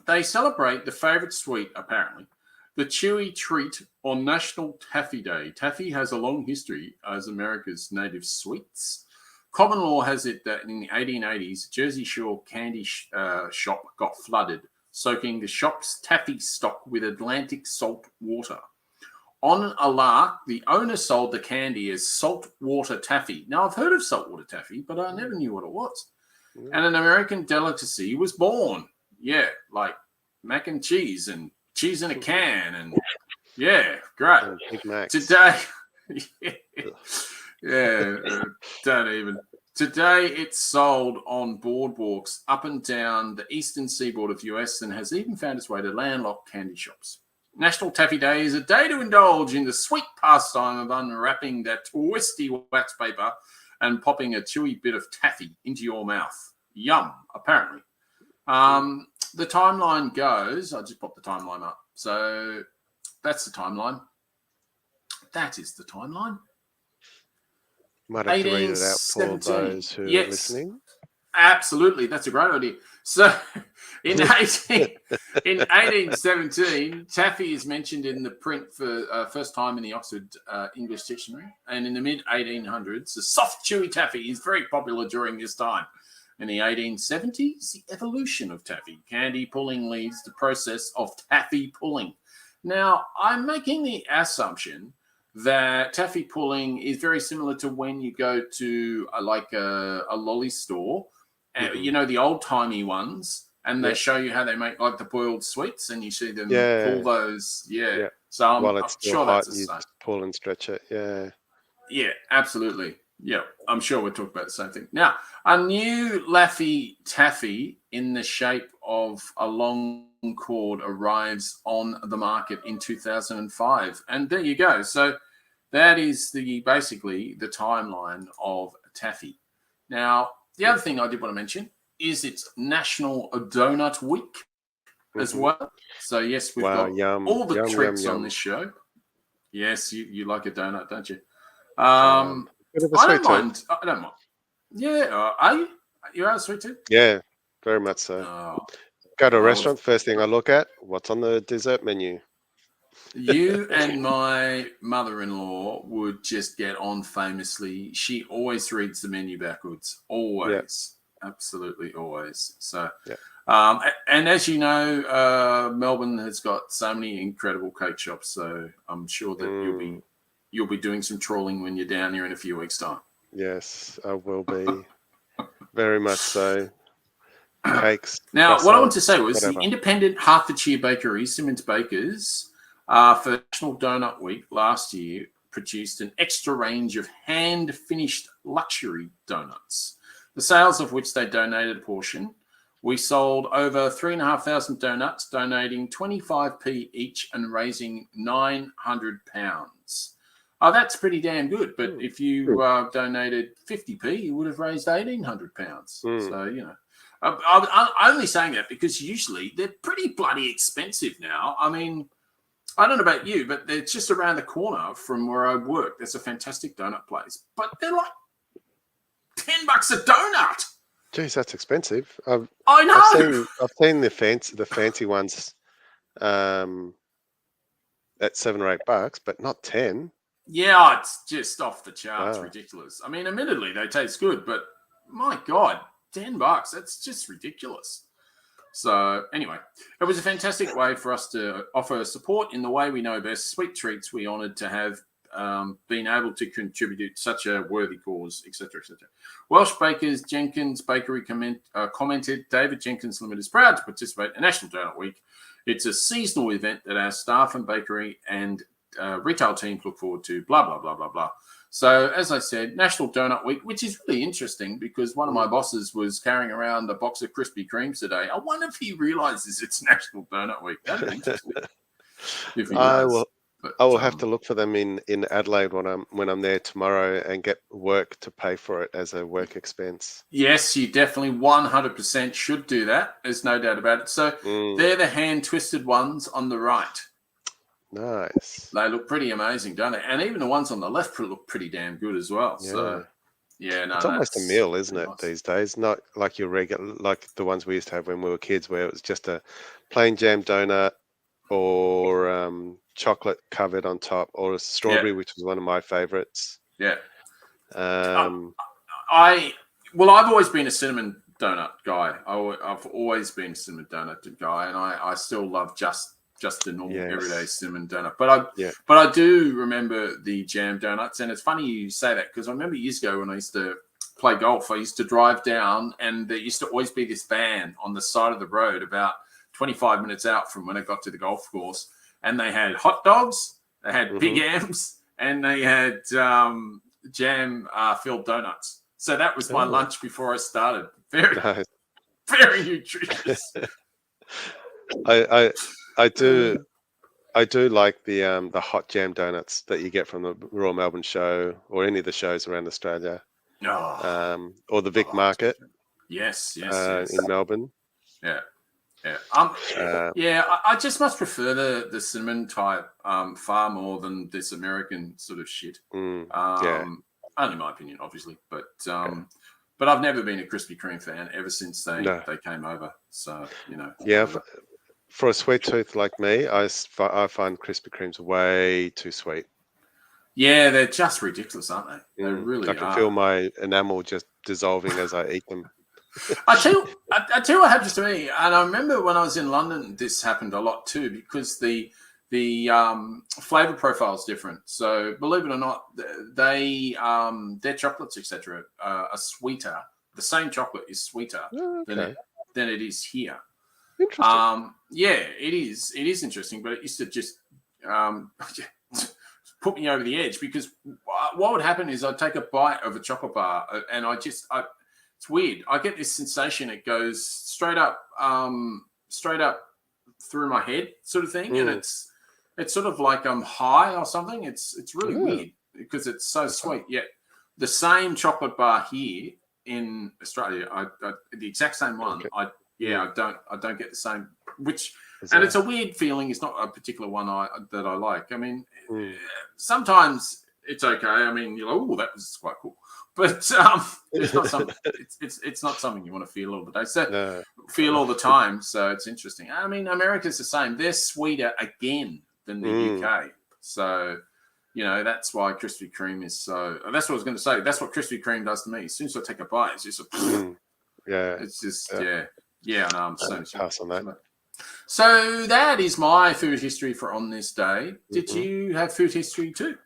they celebrate the favourite sweet, apparently, the chewy treat on National Taffy Day. Taffy has a long history as America's native sweets. Common law has it that in the 1880s, Jersey Shore candy shop got flooded, soaking the shop's taffy stock with Atlantic salt water. On a lark, the owner sold the candy as saltwater taffy. Now, I've heard of saltwater taffy, but I never knew what it was. And an American delicacy was born. Yeah, like mac and cheese in a can. And yeah, great. And Big Macs. Today, don't even. Today, it's sold on boardwalks up and down the eastern seaboard of the US and has even found its way to landlocked candy shops. National Taffy Day is a day to indulge in the sweet pastime of unwrapping that twisty wax paper and popping a chewy bit of taffy into your mouth. Yum, apparently. The timeline goes, I just popped the timeline up. So that's the timeline. That is the timeline. Might have to read it out for those who are listening. Absolutely, that's a great idea. So in 1817, taffy is mentioned in the print for first time in the Oxford English Dictionary. And in the mid-1800s, the soft, chewy taffy is very popular during this time. In the 1870s, the evolution of taffy. Candy pulling leads the process of taffy pulling. Now, I'm making the assumption that taffy pulling is very similar to when you go to a lolly store, you know, the old-timey ones, and they show you how they make like the boiled sweets, and you see them pull those. Yeah. So I'm sure that's the same. Just pull and stretch it. Yeah. Yeah, absolutely. Yeah, I'm sure we're talking about the same thing. Now, a new Laffy Taffy in the shape of a long cord arrives on the market in 2005. And there you go. So that is basically the timeline of taffy. Now, the other thing I did want to mention is it's National Donut Week. as well. So yes, we've got all the treats on this show. Yes, you like a donut, don't you? I don't mind. I don't mind. Yeah, are you? You are a sweet tooth? Yeah, very much so. Go to a restaurant, first thing I look at, what's on the dessert menu? You and my mother-in-law would just get on famously. She always reads the menu backwards. Always. Yeah. Absolutely always. So, and as you know, Melbourne has got so many incredible cake shops. So I'm sure that you'll be doing some trawling when you're down here in a few weeks' time. Yes, I will be. Very much so. Cakes. Now, what I want to say was the independent Hertfordshire bakery, Simmons Bakers, for National Donut Week last year, produced an extra range of hand-finished luxury donuts, the sales of which they donated a portion. We sold over 3,500 donuts, donating 25p each and raising £900. Oh, that's pretty damn good. But if you donated 50p, you would have raised £1,800. So, you know, I'm only saying that because usually they're pretty bloody expensive now. I mean, I don't know about you, but they're just around the corner from where I work. There's a fantastic donut place, but they're like $10 a donut. Jeez, that's expensive. I know. I've seen the fancy ones at $7 or $8, but not 10. Yeah, it's just off the charts, ridiculous. I mean, admittedly, they taste good, but my God, $10, that's just ridiculous. So anyway, it was a fantastic way for us to offer support in the way we know best. Sweet treats. We honoured to have been able to contribute to such a worthy cause, etc., etc. Welsh Bakers Jenkins Bakery commented, David Jenkins Limited is proud to participate in National Donut Week. It's a seasonal event that our staff and bakery and retail teams look forward to, blah, blah, blah, blah, blah. So, as I said, National Donut Week, which is really interesting because one of my bosses was carrying around a box of Krispy Kremes today. I wonder if he realizes it's National Donut Week. That'd be interesting. If he does. I will have to look for them in Adelaide when I'm there tomorrow and get work to pay for it as a work expense. Yes, you definitely 100% should do that. There's no doubt about it. So, they're the hand-twisted ones on the right. Nice. They look pretty amazing, don't they? And even the ones on the left look pretty damn good as well. Yeah. So, yeah, no, it's almost a meal, isn't it, these days? Not like your regular, like the ones we used to have when we were kids, where it was just a plain jam donut or chocolate covered on top, or a strawberry, which was one of my favorites. Yeah. I've always been a cinnamon donut guy. I've always been a cinnamon donut guy, and I still love just the normal everyday cinnamon donut. But I do remember the jam donuts, and it's funny you say that because I remember years ago when I used to play golf, I used to drive down, and there used to always be this van on the side of the road about 25 minutes out from when I got to the golf course, and they had hot dogs, they had big M's, and they had jam filled donuts. So that was my lunch before I started. Very, very nutritious. I do like the hot jam donuts that you get from the Royal Melbourne Show or any of the shows around Australia, or the Vic Market. Yes, in Melbourne. Yeah. I just much prefer the cinnamon type far more than this American sort of shit. Only my opinion, obviously, but I've never been a Krispy Kreme fan ever since they came over. So you know. Yeah. For a sweet tooth like me, I find Krispy Kremes way too sweet. Yeah, they're just ridiculous, aren't they? They really are. I can feel my enamel just dissolving as I eat them. I tell you what happens to me, and I remember when I was in London, this happened a lot too, because the flavor profile is different. So believe it or not, their chocolates, etc., are sweeter. The same chocolate is sweeter than it is here. Interesting. It is interesting, but it used to just put me over the edge because what would happen is I'd take a bite of a chocolate bar and it's weird. I get this sensation. It goes straight up through my head sort of thing. And it's sort of like I'm high or something. It's really weird because it's so sweet. Yet the same chocolate bar here in Australia, the exact same one. I don't get the same which, Is and that- it's a weird feeling. It's not a particular one that I like. I mean, Mm. sometimes it's okay. I mean, you're like, oh, that was quite cool. But it's not something. It's not something you want to feel all the day. So No. feel all the time. So it's interesting. I mean, America's the same. They're sweeter again than the UK. So, you know, that's why Krispy Kreme is so. That's what I was going to say. That's what Krispy Kreme does to me. As soon as I take a bite, it's just Yeah. it's just yeah. No, I'm so pass on that. So that is my food history for on this day. Did you have food history too?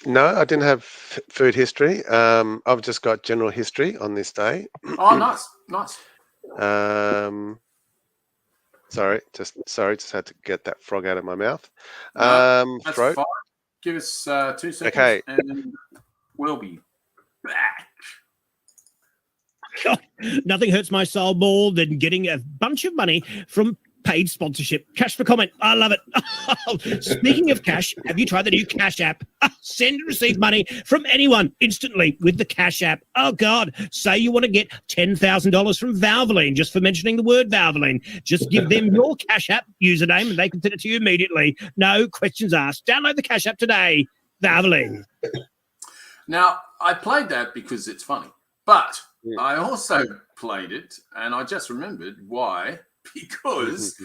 No, I didn't have food history. I've just got general history on this day. Oh, nice. Just had to get that frog out of my mouth. That's Throat. fine. Give us 2 seconds, Okay. and then we'll be back. God, nothing hurts my soul more than getting a bunch of money from paid sponsorship. Cash for comment. I love it. Speaking of cash, have you tried the new Cash app? Send and receive money from anyone instantly with the Cash app. Oh, God. Say you want to get $10,000 from Valvoline just for mentioning the word Valvoline. Just give them your Cash app username and they can send it to you immediately. No questions asked. Download the Cash app today. Valvoline. Now, I played that because it's funny, but I also played it, and I just remembered why. Because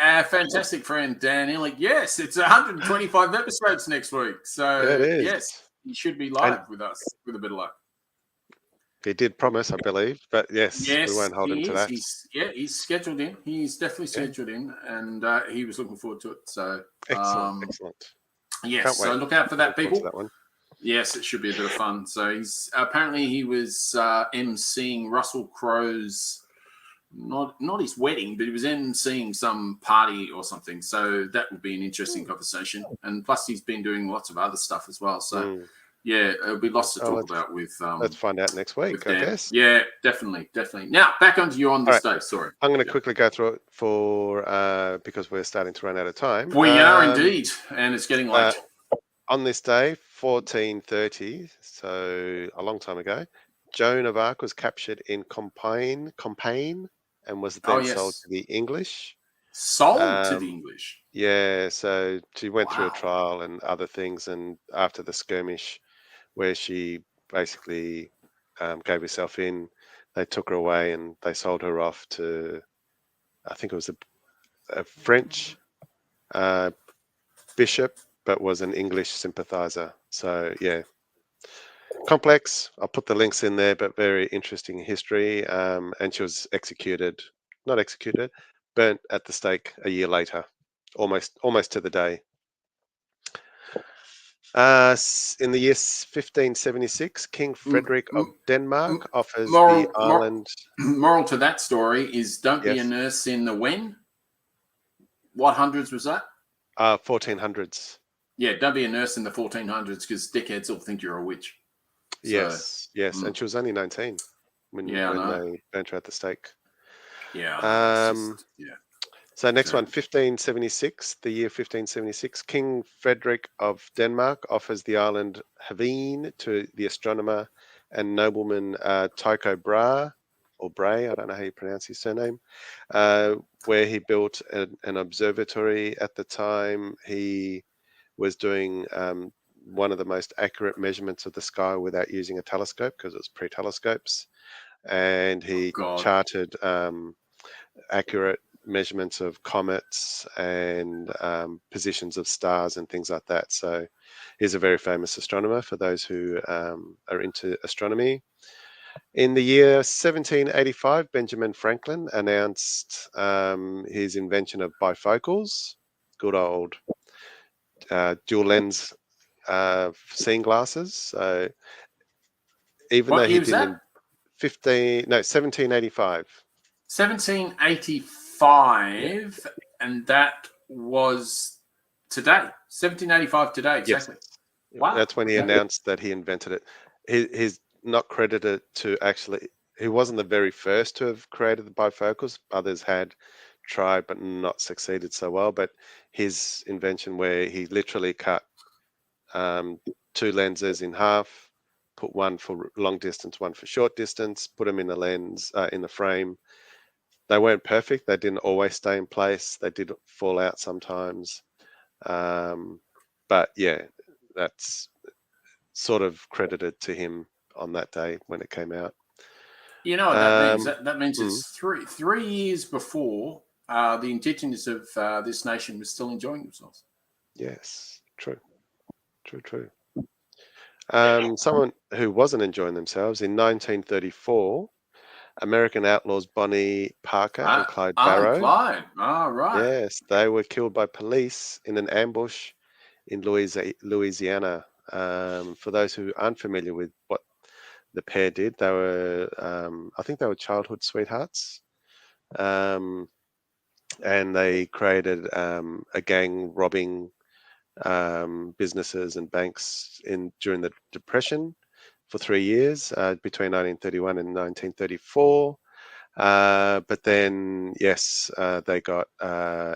our fantastic friend Dan Illick, yes, it's 125 episodes next week. So, It is. yes, he should be live with us with a bit of luck. He did promise, I believe, but yes, we won't hold him to that. He's scheduled in. He's definitely scheduled in, and he was looking forward to it. So, Excellent. Yes, Can't so wait. look out for that, people. That one. Yes, it should be a bit of fun. So he was emceeing Russell Crowe's not his wedding, but he was emceeing some party or something. So that would be an interesting conversation. And plus, he's been doing lots of other stuff as well. So yeah, it'll be lots to talk about with. Let's find out next week, I guess. Yeah, definitely. Now back onto you on this day. Sorry, I'm going to quickly go through it for because we're starting to run out of time. We are indeed, and it's getting late. On this day, 1430, so a long time ago, Joan of Arc was captured in Compiègne, and was then sold to the English. Sold to the English? Yeah, so she went through a trial and other things, and after the skirmish, where she basically gave herself in, they took her away and they sold her off to, I think it was a French bishop, but was an English sympathizer. So yeah, complex. I'll put the links in there, but very interesting history. And she was burnt at the stake a year later, almost to the day. In the year 1576, King Frederick of Denmark offers the island. Moral to that story is don't be a nurse in the when? What hundreds was that? 1400s. Yeah, don't be a nurse in the 1400s because dickheads will think you're a witch. So, yes. And she was only 19 when they burnt her at the stake. Yeah. So next one, 1576, the year 1576, King Frederick of Denmark offers the island Haveen to the astronomer and nobleman Tycho Brahe, or Bray, I don't know how you pronounce his surname, where he built an observatory. At the time, he was doing one of the most accurate measurements of the sky without using a telescope because it was pre-telescopes. And he charted accurate measurements of comets and positions of stars and things like that. So he's a very famous astronomer for those who are into astronomy. In the year 1785, Benjamin Franklin announced his invention of bifocals, good old dual lens seeing glasses. So even though he didn't, 1785. 1785, and that was today. 1785 today, exactly. Yes. Wow. That's when he announced that he invented it. He's not credited to actually, he wasn't the very first to have created the bifocals. Others had tried but not succeeded so well. But his invention, where he literally cut two lenses in half, put one for long distance, one for short distance, put them in the lens, in the frame, they weren't perfect. They didn't always stay in place. They did fall out sometimes. But yeah, that's sort of credited to him on that day when it came out. You know what that means? That means mm. it's three years before the indigenous of this nation was still enjoying themselves. Yes, true. Someone who wasn't enjoying themselves in 1934, American outlaws Bonnie Parker and Clyde Barrow. Clyde. Right. Yes, they were killed by police in an ambush in Louisiana. For those who aren't familiar with what the pair did, they were, I think they were childhood sweethearts. And they created a gang robbing businesses and banks during the Depression for 3 years, between 1931 and 1934. But then, yes, they got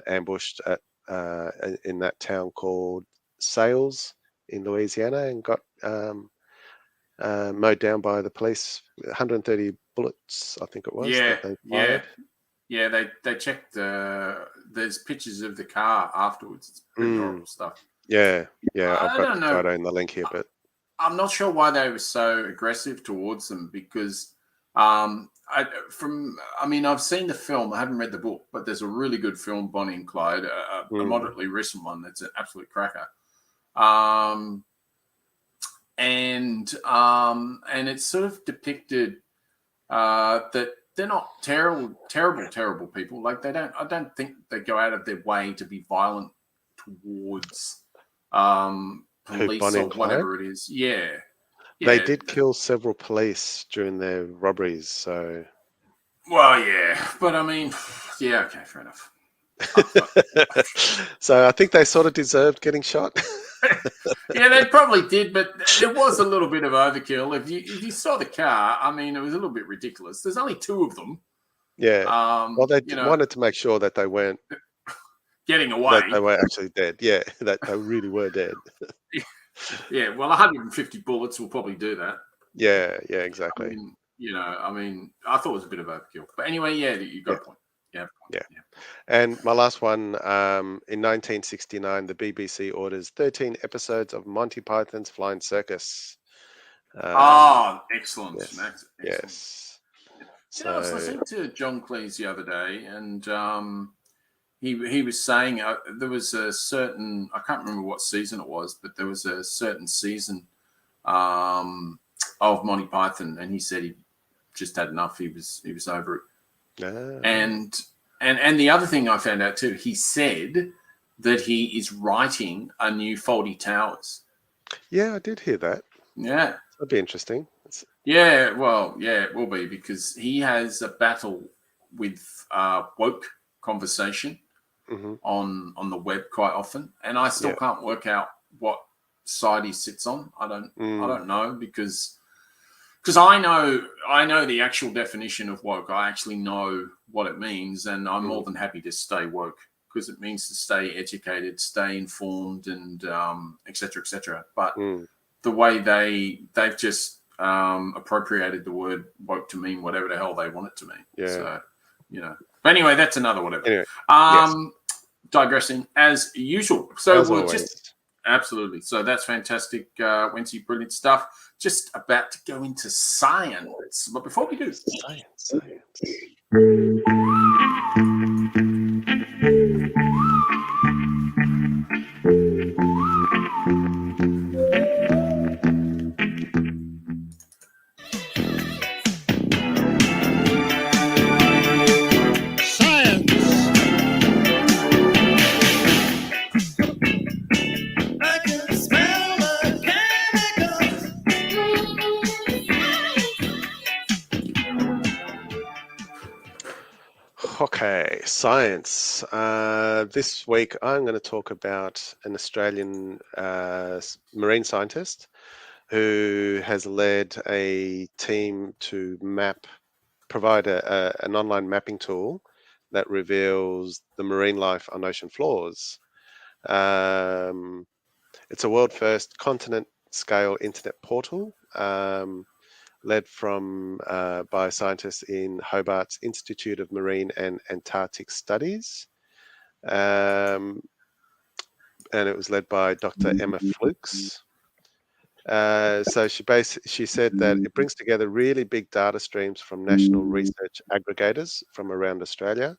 ambushed in that town called Sales in Louisiana and got mowed down by the police. 130 bullets, I think it was, that they fired. Yeah, they checked. There's pictures of the car afterwards. It's pretty horrible stuff. Yeah. I've got the photo in the link here, but I'm not sure why they were so aggressive towards them because, I've seen the film. I haven't read the book, but there's a really good film, Bonnie and Clyde, a moderately recent one that's an absolute cracker. And it's sort of depicted that they're not terrible people. Like I don't think they go out of their way to be violent towards police or whatever it is. Yeah. They did kill several police during their robberies, so. Well, yeah, but I mean, yeah, okay, fair enough. So I think they sort of deserved getting shot. Yeah, they probably did, but there was a little bit of overkill. If you saw the car, I mean, it was a little bit ridiculous. There's only two of them. Yeah. Well, they wanted to make sure that they weren't getting away. That they were actually dead. Yeah, that they really were dead. Yeah, well, 150 bullets will probably do that. Yeah, exactly. I thought it was a bit of overkill. But anyway, yeah, you got a point. Yeah. And my last one, in 1969, the BBC orders 13 episodes of Monty Python's Flying Circus. Excellent. Yes. Excellent. Yes. I was listening to John Cleese the other day, and he was saying there was a certain, I can't remember what season it was, but there was a certain season of Monty Python, and he said he just had enough. He was over it. And the other thing I found out too, he said that he is writing a new Fawlty Towers. Yeah, I did hear that. Yeah. That'd be interesting. Yeah, well, yeah, it will be, because he has a battle with woke conversation on the web quite often, and I still can't work out what side he sits on. I don't know, because I know the actual definition of woke. I actually know what it means, and I'm more than happy to stay woke, because it means to stay educated, stay informed, and et cetera. But the way they've just appropriated the word woke to mean whatever the hell they want it to mean. Yeah. So, But anyway, that's another whatever. Anyway, digressing as usual. So as we'll always. just absolutely. So that's fantastic, Wencee, brilliant stuff. Just about to go into science, but before we do, science. Okay, science. This week I'm going to talk about an Australian marine scientist who has led a team to provide an online mapping tool that reveals the marine life on ocean floors. It's a world first continent scale internet portal. led by scientists in Hobart's Institute of Marine and Antarctic Studies. And it was led by Dr. Emma Flukes. So she said that it brings together really big data streams from national research aggregators from around Australia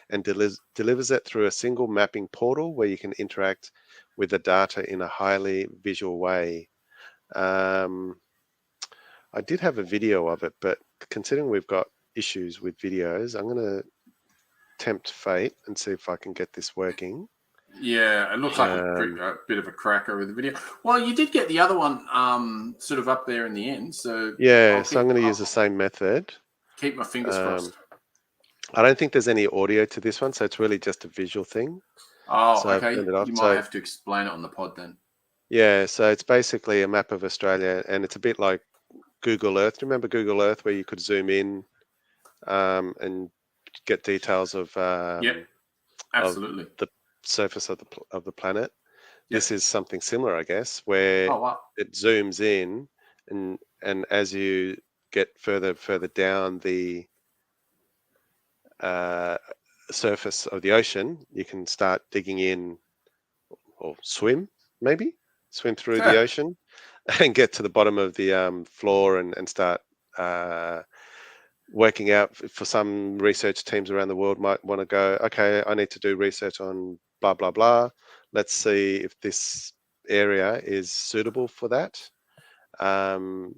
and delivers it through a single mapping portal where you can interact with the data in a highly visual way. I did have a video of it, but considering we've got issues with videos, I'm going to tempt fate and see if I can get this working. Yeah, it looks like a bit of a cracker with the video. Well, you did get the other one sort of up there in the end. So yeah, so I'm going to use the same method. Keep my fingers crossed. I don't think there's any audio to this one, so it's really just a visual thing. Oh, so okay. You might have to explain it on the pod then. Yeah, so it's basically a map of Australia, and it's a bit like Google Earth. Do you remember Google Earth where you could zoom in and get details of absolutely of the surface of the planet? This is something similar, I guess, where it zooms in, and as you get further Mm. down the surface of the ocean, you can start digging in or swim through the ocean and get to the bottom of the floor and start working out. For some research teams around the world might want to go, okay, I need to do research on blah, blah, blah. Let's see if this area is suitable for that.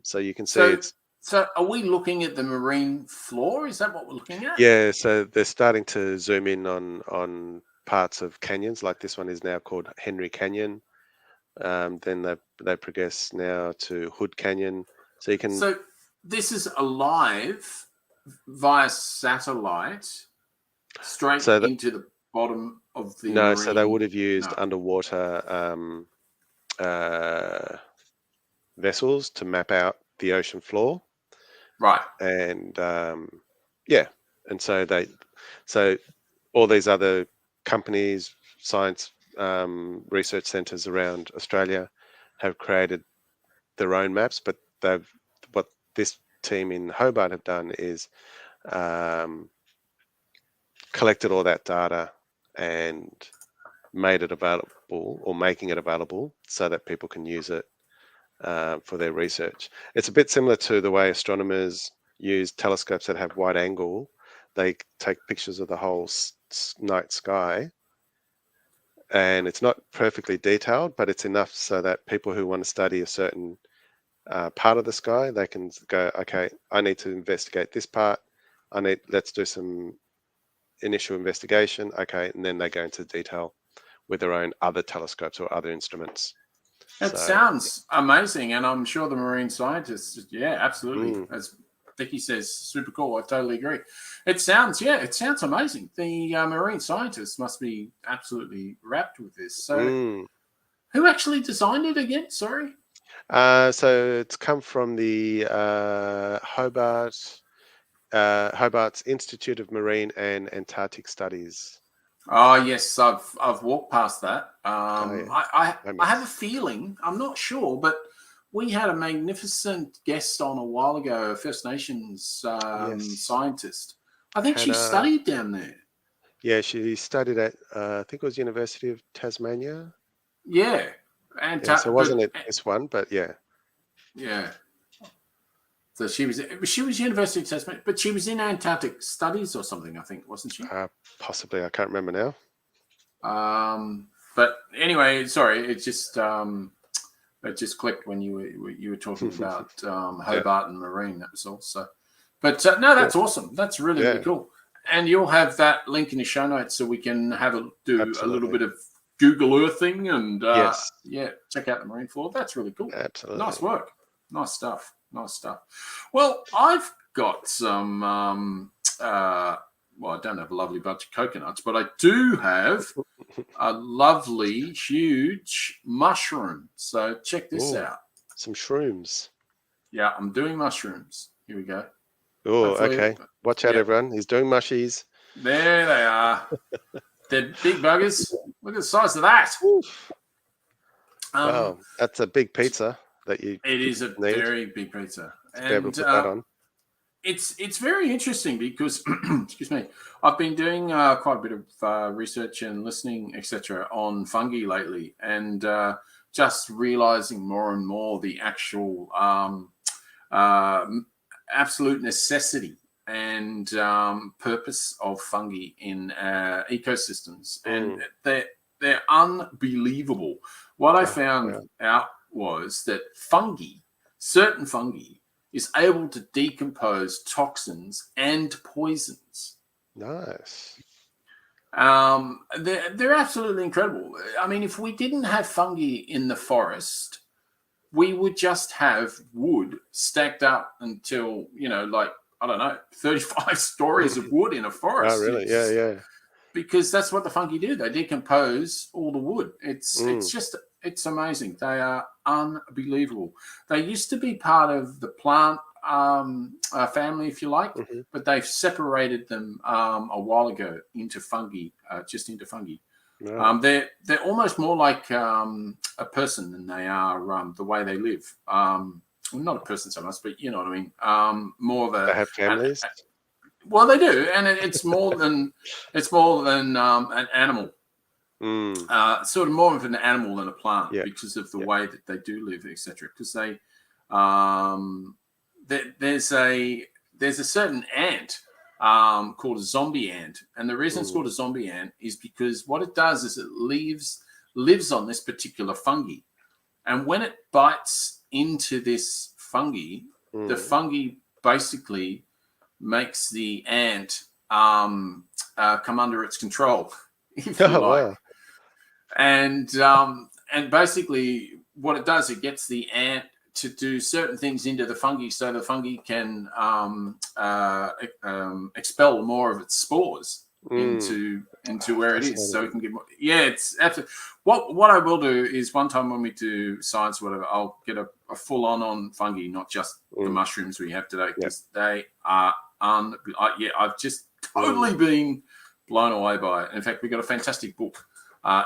So you can see So are we looking at the marine floor? Is that what we're looking at? Yeah, so they're starting to zoom in on parts of canyons, like this one is now called Henry Canyon. Then they progress now to Hood Canyon. So you can. So this is alive via satellite straight into the bottom of the. No, marine... so they would have used underwater vessels to map out the ocean floor. Right. And and so all these other companies, science research centres around Australia have created their own maps, but what this team in Hobart have done is collected all that data and made it available, or making it available so that people can use it for their research. It's a bit similar to the way astronomers use telescopes that have wide angle. They take pictures of the whole night sky, and it's not perfectly detailed, but it's enough so that people who want to study a certain part of the sky, they can go, okay, I need to investigate this part. Let's do some initial investigation. Okay, and then they go into detail with their own other telescopes or other instruments. That sounds amazing, and I'm sure the marine scientists, absolutely. As Vicky says, super cool. I totally agree. It sounds amazing. The marine scientists must be absolutely wrapped with this. So, who actually designed it again? Sorry. So it's come from the Hobart's Institute of Marine and Antarctic Studies. Oh yes, I've walked past that. I have a feeling, I'm not sure, but we had a magnificent guest on a while ago, a First Nations scientist. I think she studied down there. Yeah, she studied at I think it was University of Tasmania. Yeah, so wasn't it this one, but yeah. Yeah. So she was University of Tasmania, but she was in Antarctic Studies or something, I think, wasn't she? Possibly, I can't remember now. But anyway, sorry, it just clicked when you were talking about Hobart and marine. That was all. So, but no, that's awesome. That's really really cool. And you'll have that link in the show notes so we can do a little bit of Google Earthing and check out the marine floor. That's really cool. Absolutely, nice work, nice stuff. Nice stuff. Well, I've got some, I don't have a lovely bunch of coconuts, but I do have a lovely, huge mushroom. So check this out. Some shrooms. Yeah, I'm doing mushrooms. Here we go. Oh, okay. Watch out, everyone. He's doing mushies. There they are. They're big buggers. Look at the size of that. Wow, that's a big pizza. that you. It is a need very big pizza, to be able and to put that on. it's very interesting because excuse me, I've been doing quite a bit of research and listening, etc., on fungi lately, and just realizing more and more the actual absolute necessity and purpose of fungi in ecosystems, and they're unbelievable. What I found out was that certain fungi, is able to decompose toxins and poisons. Nice. They're absolutely incredible. I mean, if we didn't have fungi in the forest, we would just have wood stacked up until, like, I don't know, 35 stories of wood in a forest. Oh, really? Yeah. Because that's what the fungi do. They decompose all the wood. It's amazing. They are unbelievable. They used to be part of the plant family, if you like, but they've separated them a while ago into fungi, just into fungi. Right. They're almost more like a person than they are the way they live. Well, not a person so much, but you know what I mean. More of a. They have families. Well, they do, and it's more than an animal. Sort of more of an animal than a plant because of the way that they do live, etc. Because they, there's a certain ant called a zombie ant, and the reason it's called a zombie ant is because what it does is it lives on this particular fungi, and when it bites into this fungi, the fungi basically makes the ant come under its control, if you like. Wow. And basically what it does, it gets the ant to do certain things into the fungi so the fungi can expel more of its spores into where it is, so it can get more. Yeah, it's absolutely. What I will do is one time when we do science, whatever, I'll get a full on fungi, not just the mushrooms we have today, because they are I've just totally been blown away by it. In fact, we've got a fantastic book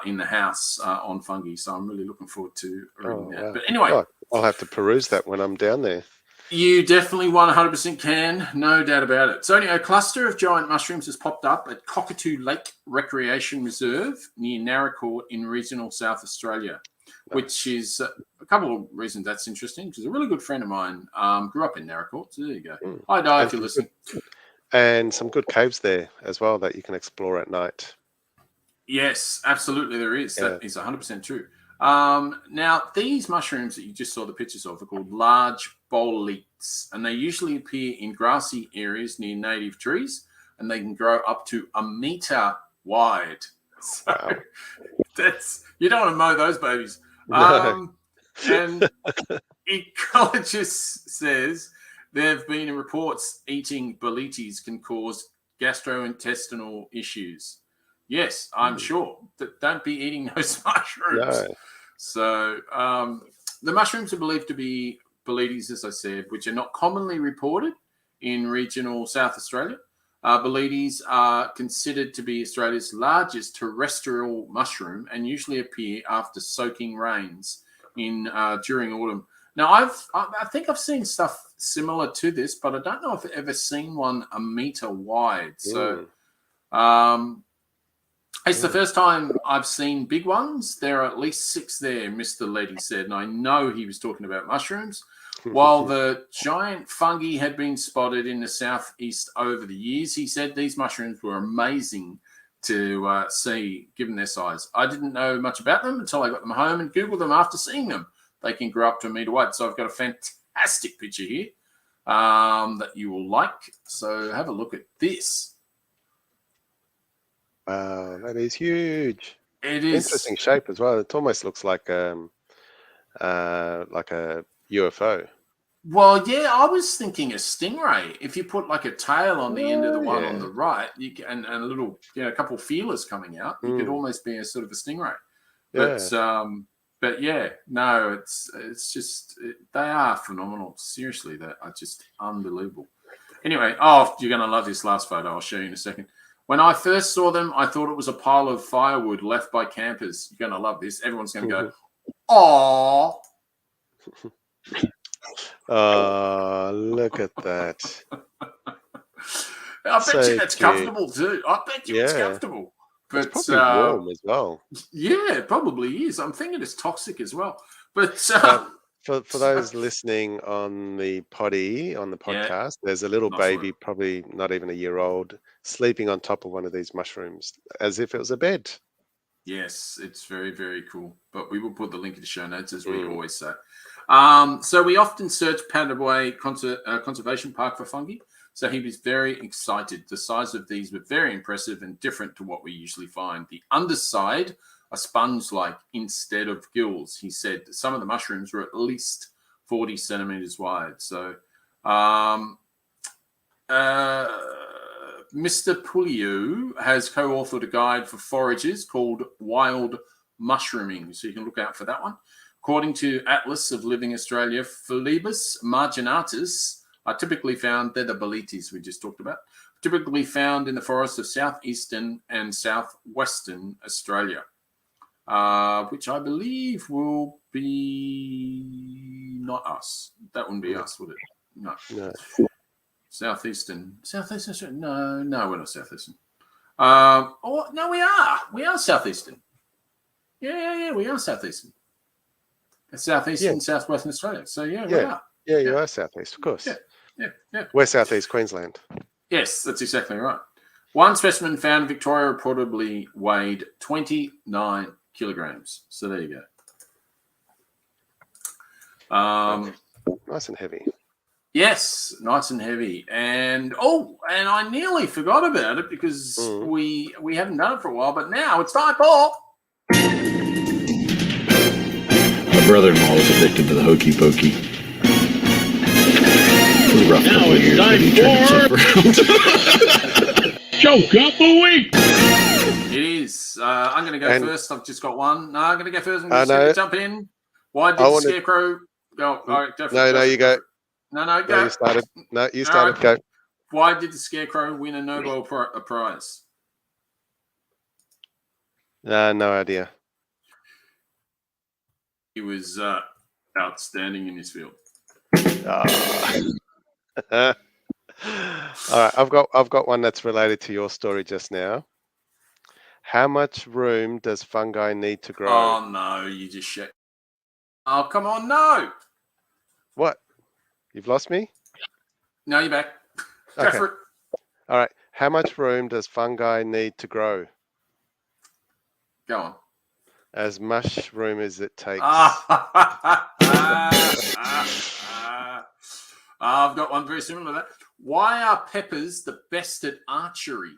in the house on fungi, so I'm really looking forward to reading that. Wow. But anyway, I'll have to peruse that when I'm down there. You definitely 100% can, no doubt about it. So anyway, a cluster of giant mushrooms has popped up at Cockatoo Lake Recreation Reserve near Narracourt in regional South Australia, which is a couple of reasons that's interesting, because a really good friend of mine grew up in Narracourt, so there you go. Hi, Di, if you're listening. And some good caves there as well that you can explore at night. Yes, absolutely there is. Yeah. That is 100% true. Now, these mushrooms that you just saw the pictures of are called large boletes, and they usually appear in grassy areas near native trees, and they can grow up to 1 meter wide. So you don't want to mow those babies. No. And ecologist says there have been reports eating boletes can cause gastrointestinal issues. Yes, I'm sure. Don't be eating those mushrooms. No. So the mushrooms are believed to be boletes, as I said, which are not commonly reported in regional South Australia. Boletes are considered to be Australia's largest terrestrial mushroom and usually appear after soaking rains during autumn. Now, I think I've seen stuff similar to this, but I don't know if I've ever seen one 1 meter wide. So it's the first time I've seen big ones. There are at least 6 there, Mr. Letty said, and I know he was talking about mushrooms. While the giant fungi had been spotted in the southeast over the years, he said these mushrooms were amazing to see, given their size. I didn't know much about them until I got them home and Googled them after seeing them. They can grow up to 1 meter wide. So I've got a fantastic picture here that you will like. So have a look at this. Wow, that is huge. It is interesting shape as well. It almost looks like a UFO. Well, yeah, I was thinking a stingray. If you put like a tail on the end of the one on the right, you can, and a little, a couple of feelers coming out, you could almost be a sort of a stingray. But yeah, no, it's just they are phenomenal. Seriously, they are just unbelievable. Anyway, you're going to love this last photo. I'll show you in a second. When I first saw them, I thought it was a pile of firewood left by campers. You're going to love this. Everyone's going to go, "Aw." Oh, look at that. I bet So you that's cute. comfortable too. I bet you it's Yeah. comfortable. But It's probably warm as well. yeah, it probably is. I'm thinking it's toxic as well. But For those listening on the podcast, there's a little Not baby, sure. probably not even a year old, sleeping on top of one of these mushrooms as if it was a bed. Yes, it's very, very cool. But we will put the link in the show notes, as we Mm. always say. So we often search Padaway Conservation Park for fungi. So he was very excited. The size of these were very impressive and different to what we usually find. The underside are sponge-like instead of gills. He said some of the mushrooms were at least 40 centimeters wide. So Mr. Puliu has co-authored a guide for foragers called Wild Mushrooming, so you can look out for that one. According to Atlas of Living Australia, Phalebus marginatus are typically found, they're the bolites we just talked about, typically found in the forests of southeastern and southwestern Australia, which I believe will be not us. That wouldn't be us, would it? No. Southeastern. No, we're not southeastern. No, we are. We are southeastern. Yeah, we are southeastern. Southeastern, southwestern Australia. So we are. Yeah, you are southeast, of course. Yeah. We're southeast Queensland. Yes, that's exactly right. One specimen found in Victoria reportedly weighed 29 kilograms. So there you go. Nice and heavy. Yes, nice and heavy. And I nearly forgot about it because we haven't done it for a while, but now it's time for... My brother-in-law was addicted to the hokey pokey. It was a rough couple of years, but he turned himself around. Joke up a week. It is. I'm going to go first. I've just got one. No, I'm going to go first. I'm just going to jump in. Why did the Scarecrow go? All right, No, you go. No, go. No, you started. No, you started. Go. Why did the Scarecrow win a Nobel Prize? No idea. He was outstanding in his field. All right, I've got one that's related to your story just now. How much room does fungi need to grow? Oh no, you just shit. Oh come on, no. What? You've lost me? No, you're back. Okay. Go for it. All right. How much room does fungi need to grow? Go on. As much room as it takes. I've got one very similar to that. Why are peppers the best at archery?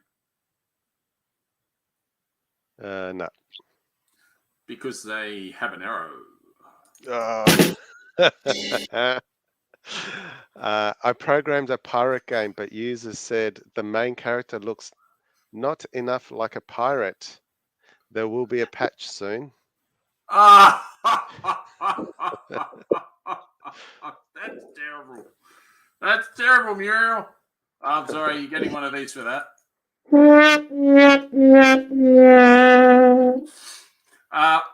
No. Because they have an arrow. I programmed a pirate game, but users said the main character looks not enough like a pirate. There will be a patch soon. That's terrible. That's terrible, Muriel. I'm sorry, you're getting one of these for that.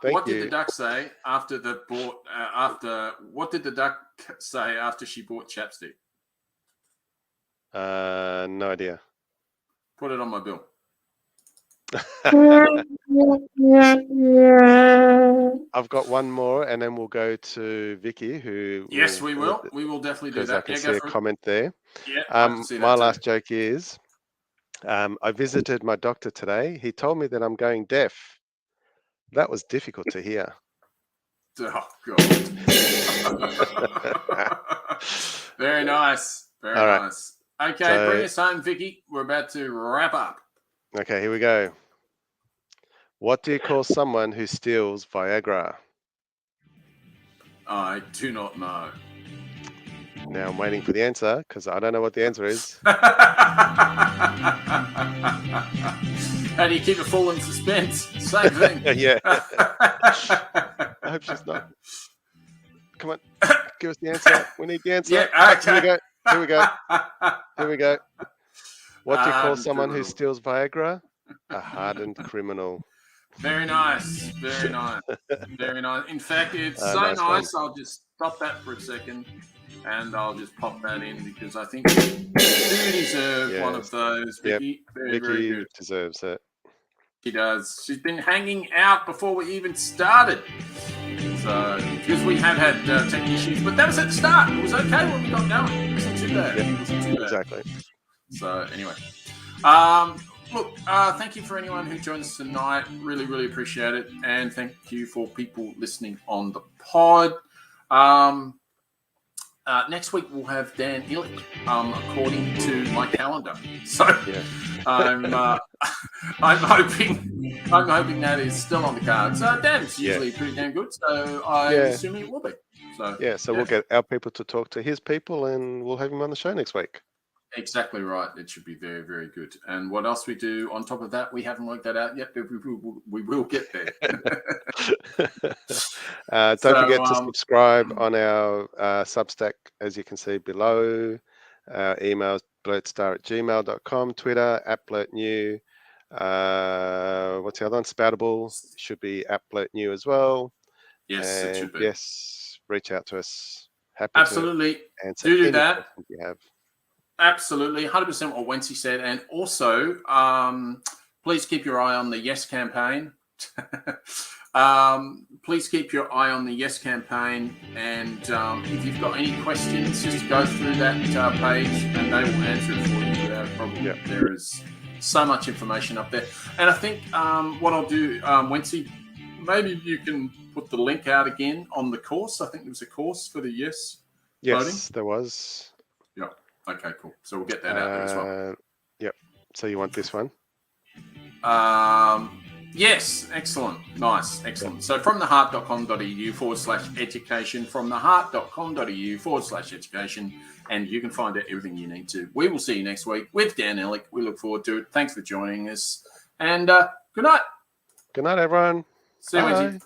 What did the duck say after what did the duck say after she bought chapstick? No idea. Put it on my bill. I've got one more, and then we'll go to Vicky, who... Yes, we will. We will definitely do that. I can see a comment there. Yeah, I can see that my too. last joke is, I visited my doctor today. He told me that I'm going deaf. That was difficult to hear. Oh, God. Very nice. Very nice. Okay, so, bring us home, Vicky. We're about to wrap up. Okay, here we go. What do you call someone who steals Viagra? I do not know. Now I'm waiting for the answer because I don't know what the answer is. How do you keep it full in suspense? Same thing. Yeah. I hope she's not. Come on, give us the answer. We need the answer. Yeah, okay. Here we go. What do you call someone who steals Viagra? A hardened criminal. Very nice. Very nice. Very nice. In fact, it's so nice nice. one. I'll just stop that for a second and I'll just pop that in because I think you do deserve one of Yes. those, Yep. Vicky. Very, very Vicky good. deserves it. She does. She's been hanging out before we even started. So, because we have had tech issues, but that was at the start. It was okay when we got going. It wasn't too bad. Yep. It wasn't too bad. Exactly. So, anyway. Look, thank you for anyone who joins us tonight. Really, really appreciate it. And thank you for people listening on the pod. Next week we'll have Dan Illick, according to my calendar. So Yeah. I'm hoping that is still on the cards. Dan's usually pretty damn good, so I'm assuming it will be. So we'll get our people to talk to his people, and we'll have him on the show next week. Exactly right. It should be very, very good. And what else we do on top of that, we haven't worked that out yet, but we will get there. Don't forget to subscribe on our Substack, as you can see below. Our email is blurtstar@gmail.com, Twitter @blurtnew. What's the other one? Spoutable should be @blurtnew as well. Yes, it should be. Yes, reach out to us. Happy Absolutely. to answer do any that. questions you have. Absolutely, 100% what Wencee said. And also, please keep your eye on the Yes campaign. Please keep your eye on the Yes campaign. And if you've got any questions, just go through that page and they will answer it for you without a problem. Yep. There is so much information up there. And I think what I'll do, Wencee, maybe you can put the link out again on the course. I think there was a course for the Yes voting. Yes, there was. Yep. Okay, cool. So we'll get that out there as well. Yep. So you want this one? Yes. Excellent. Nice. Excellent. Yep. So fromtheheart.com.au/education, fromtheheart.com.au/education, and you can find out everything you need to. We will see you next week with Dan Illick. We look forward to it. Thanks for joining us. And good night. Good night, everyone. See you, Wencee.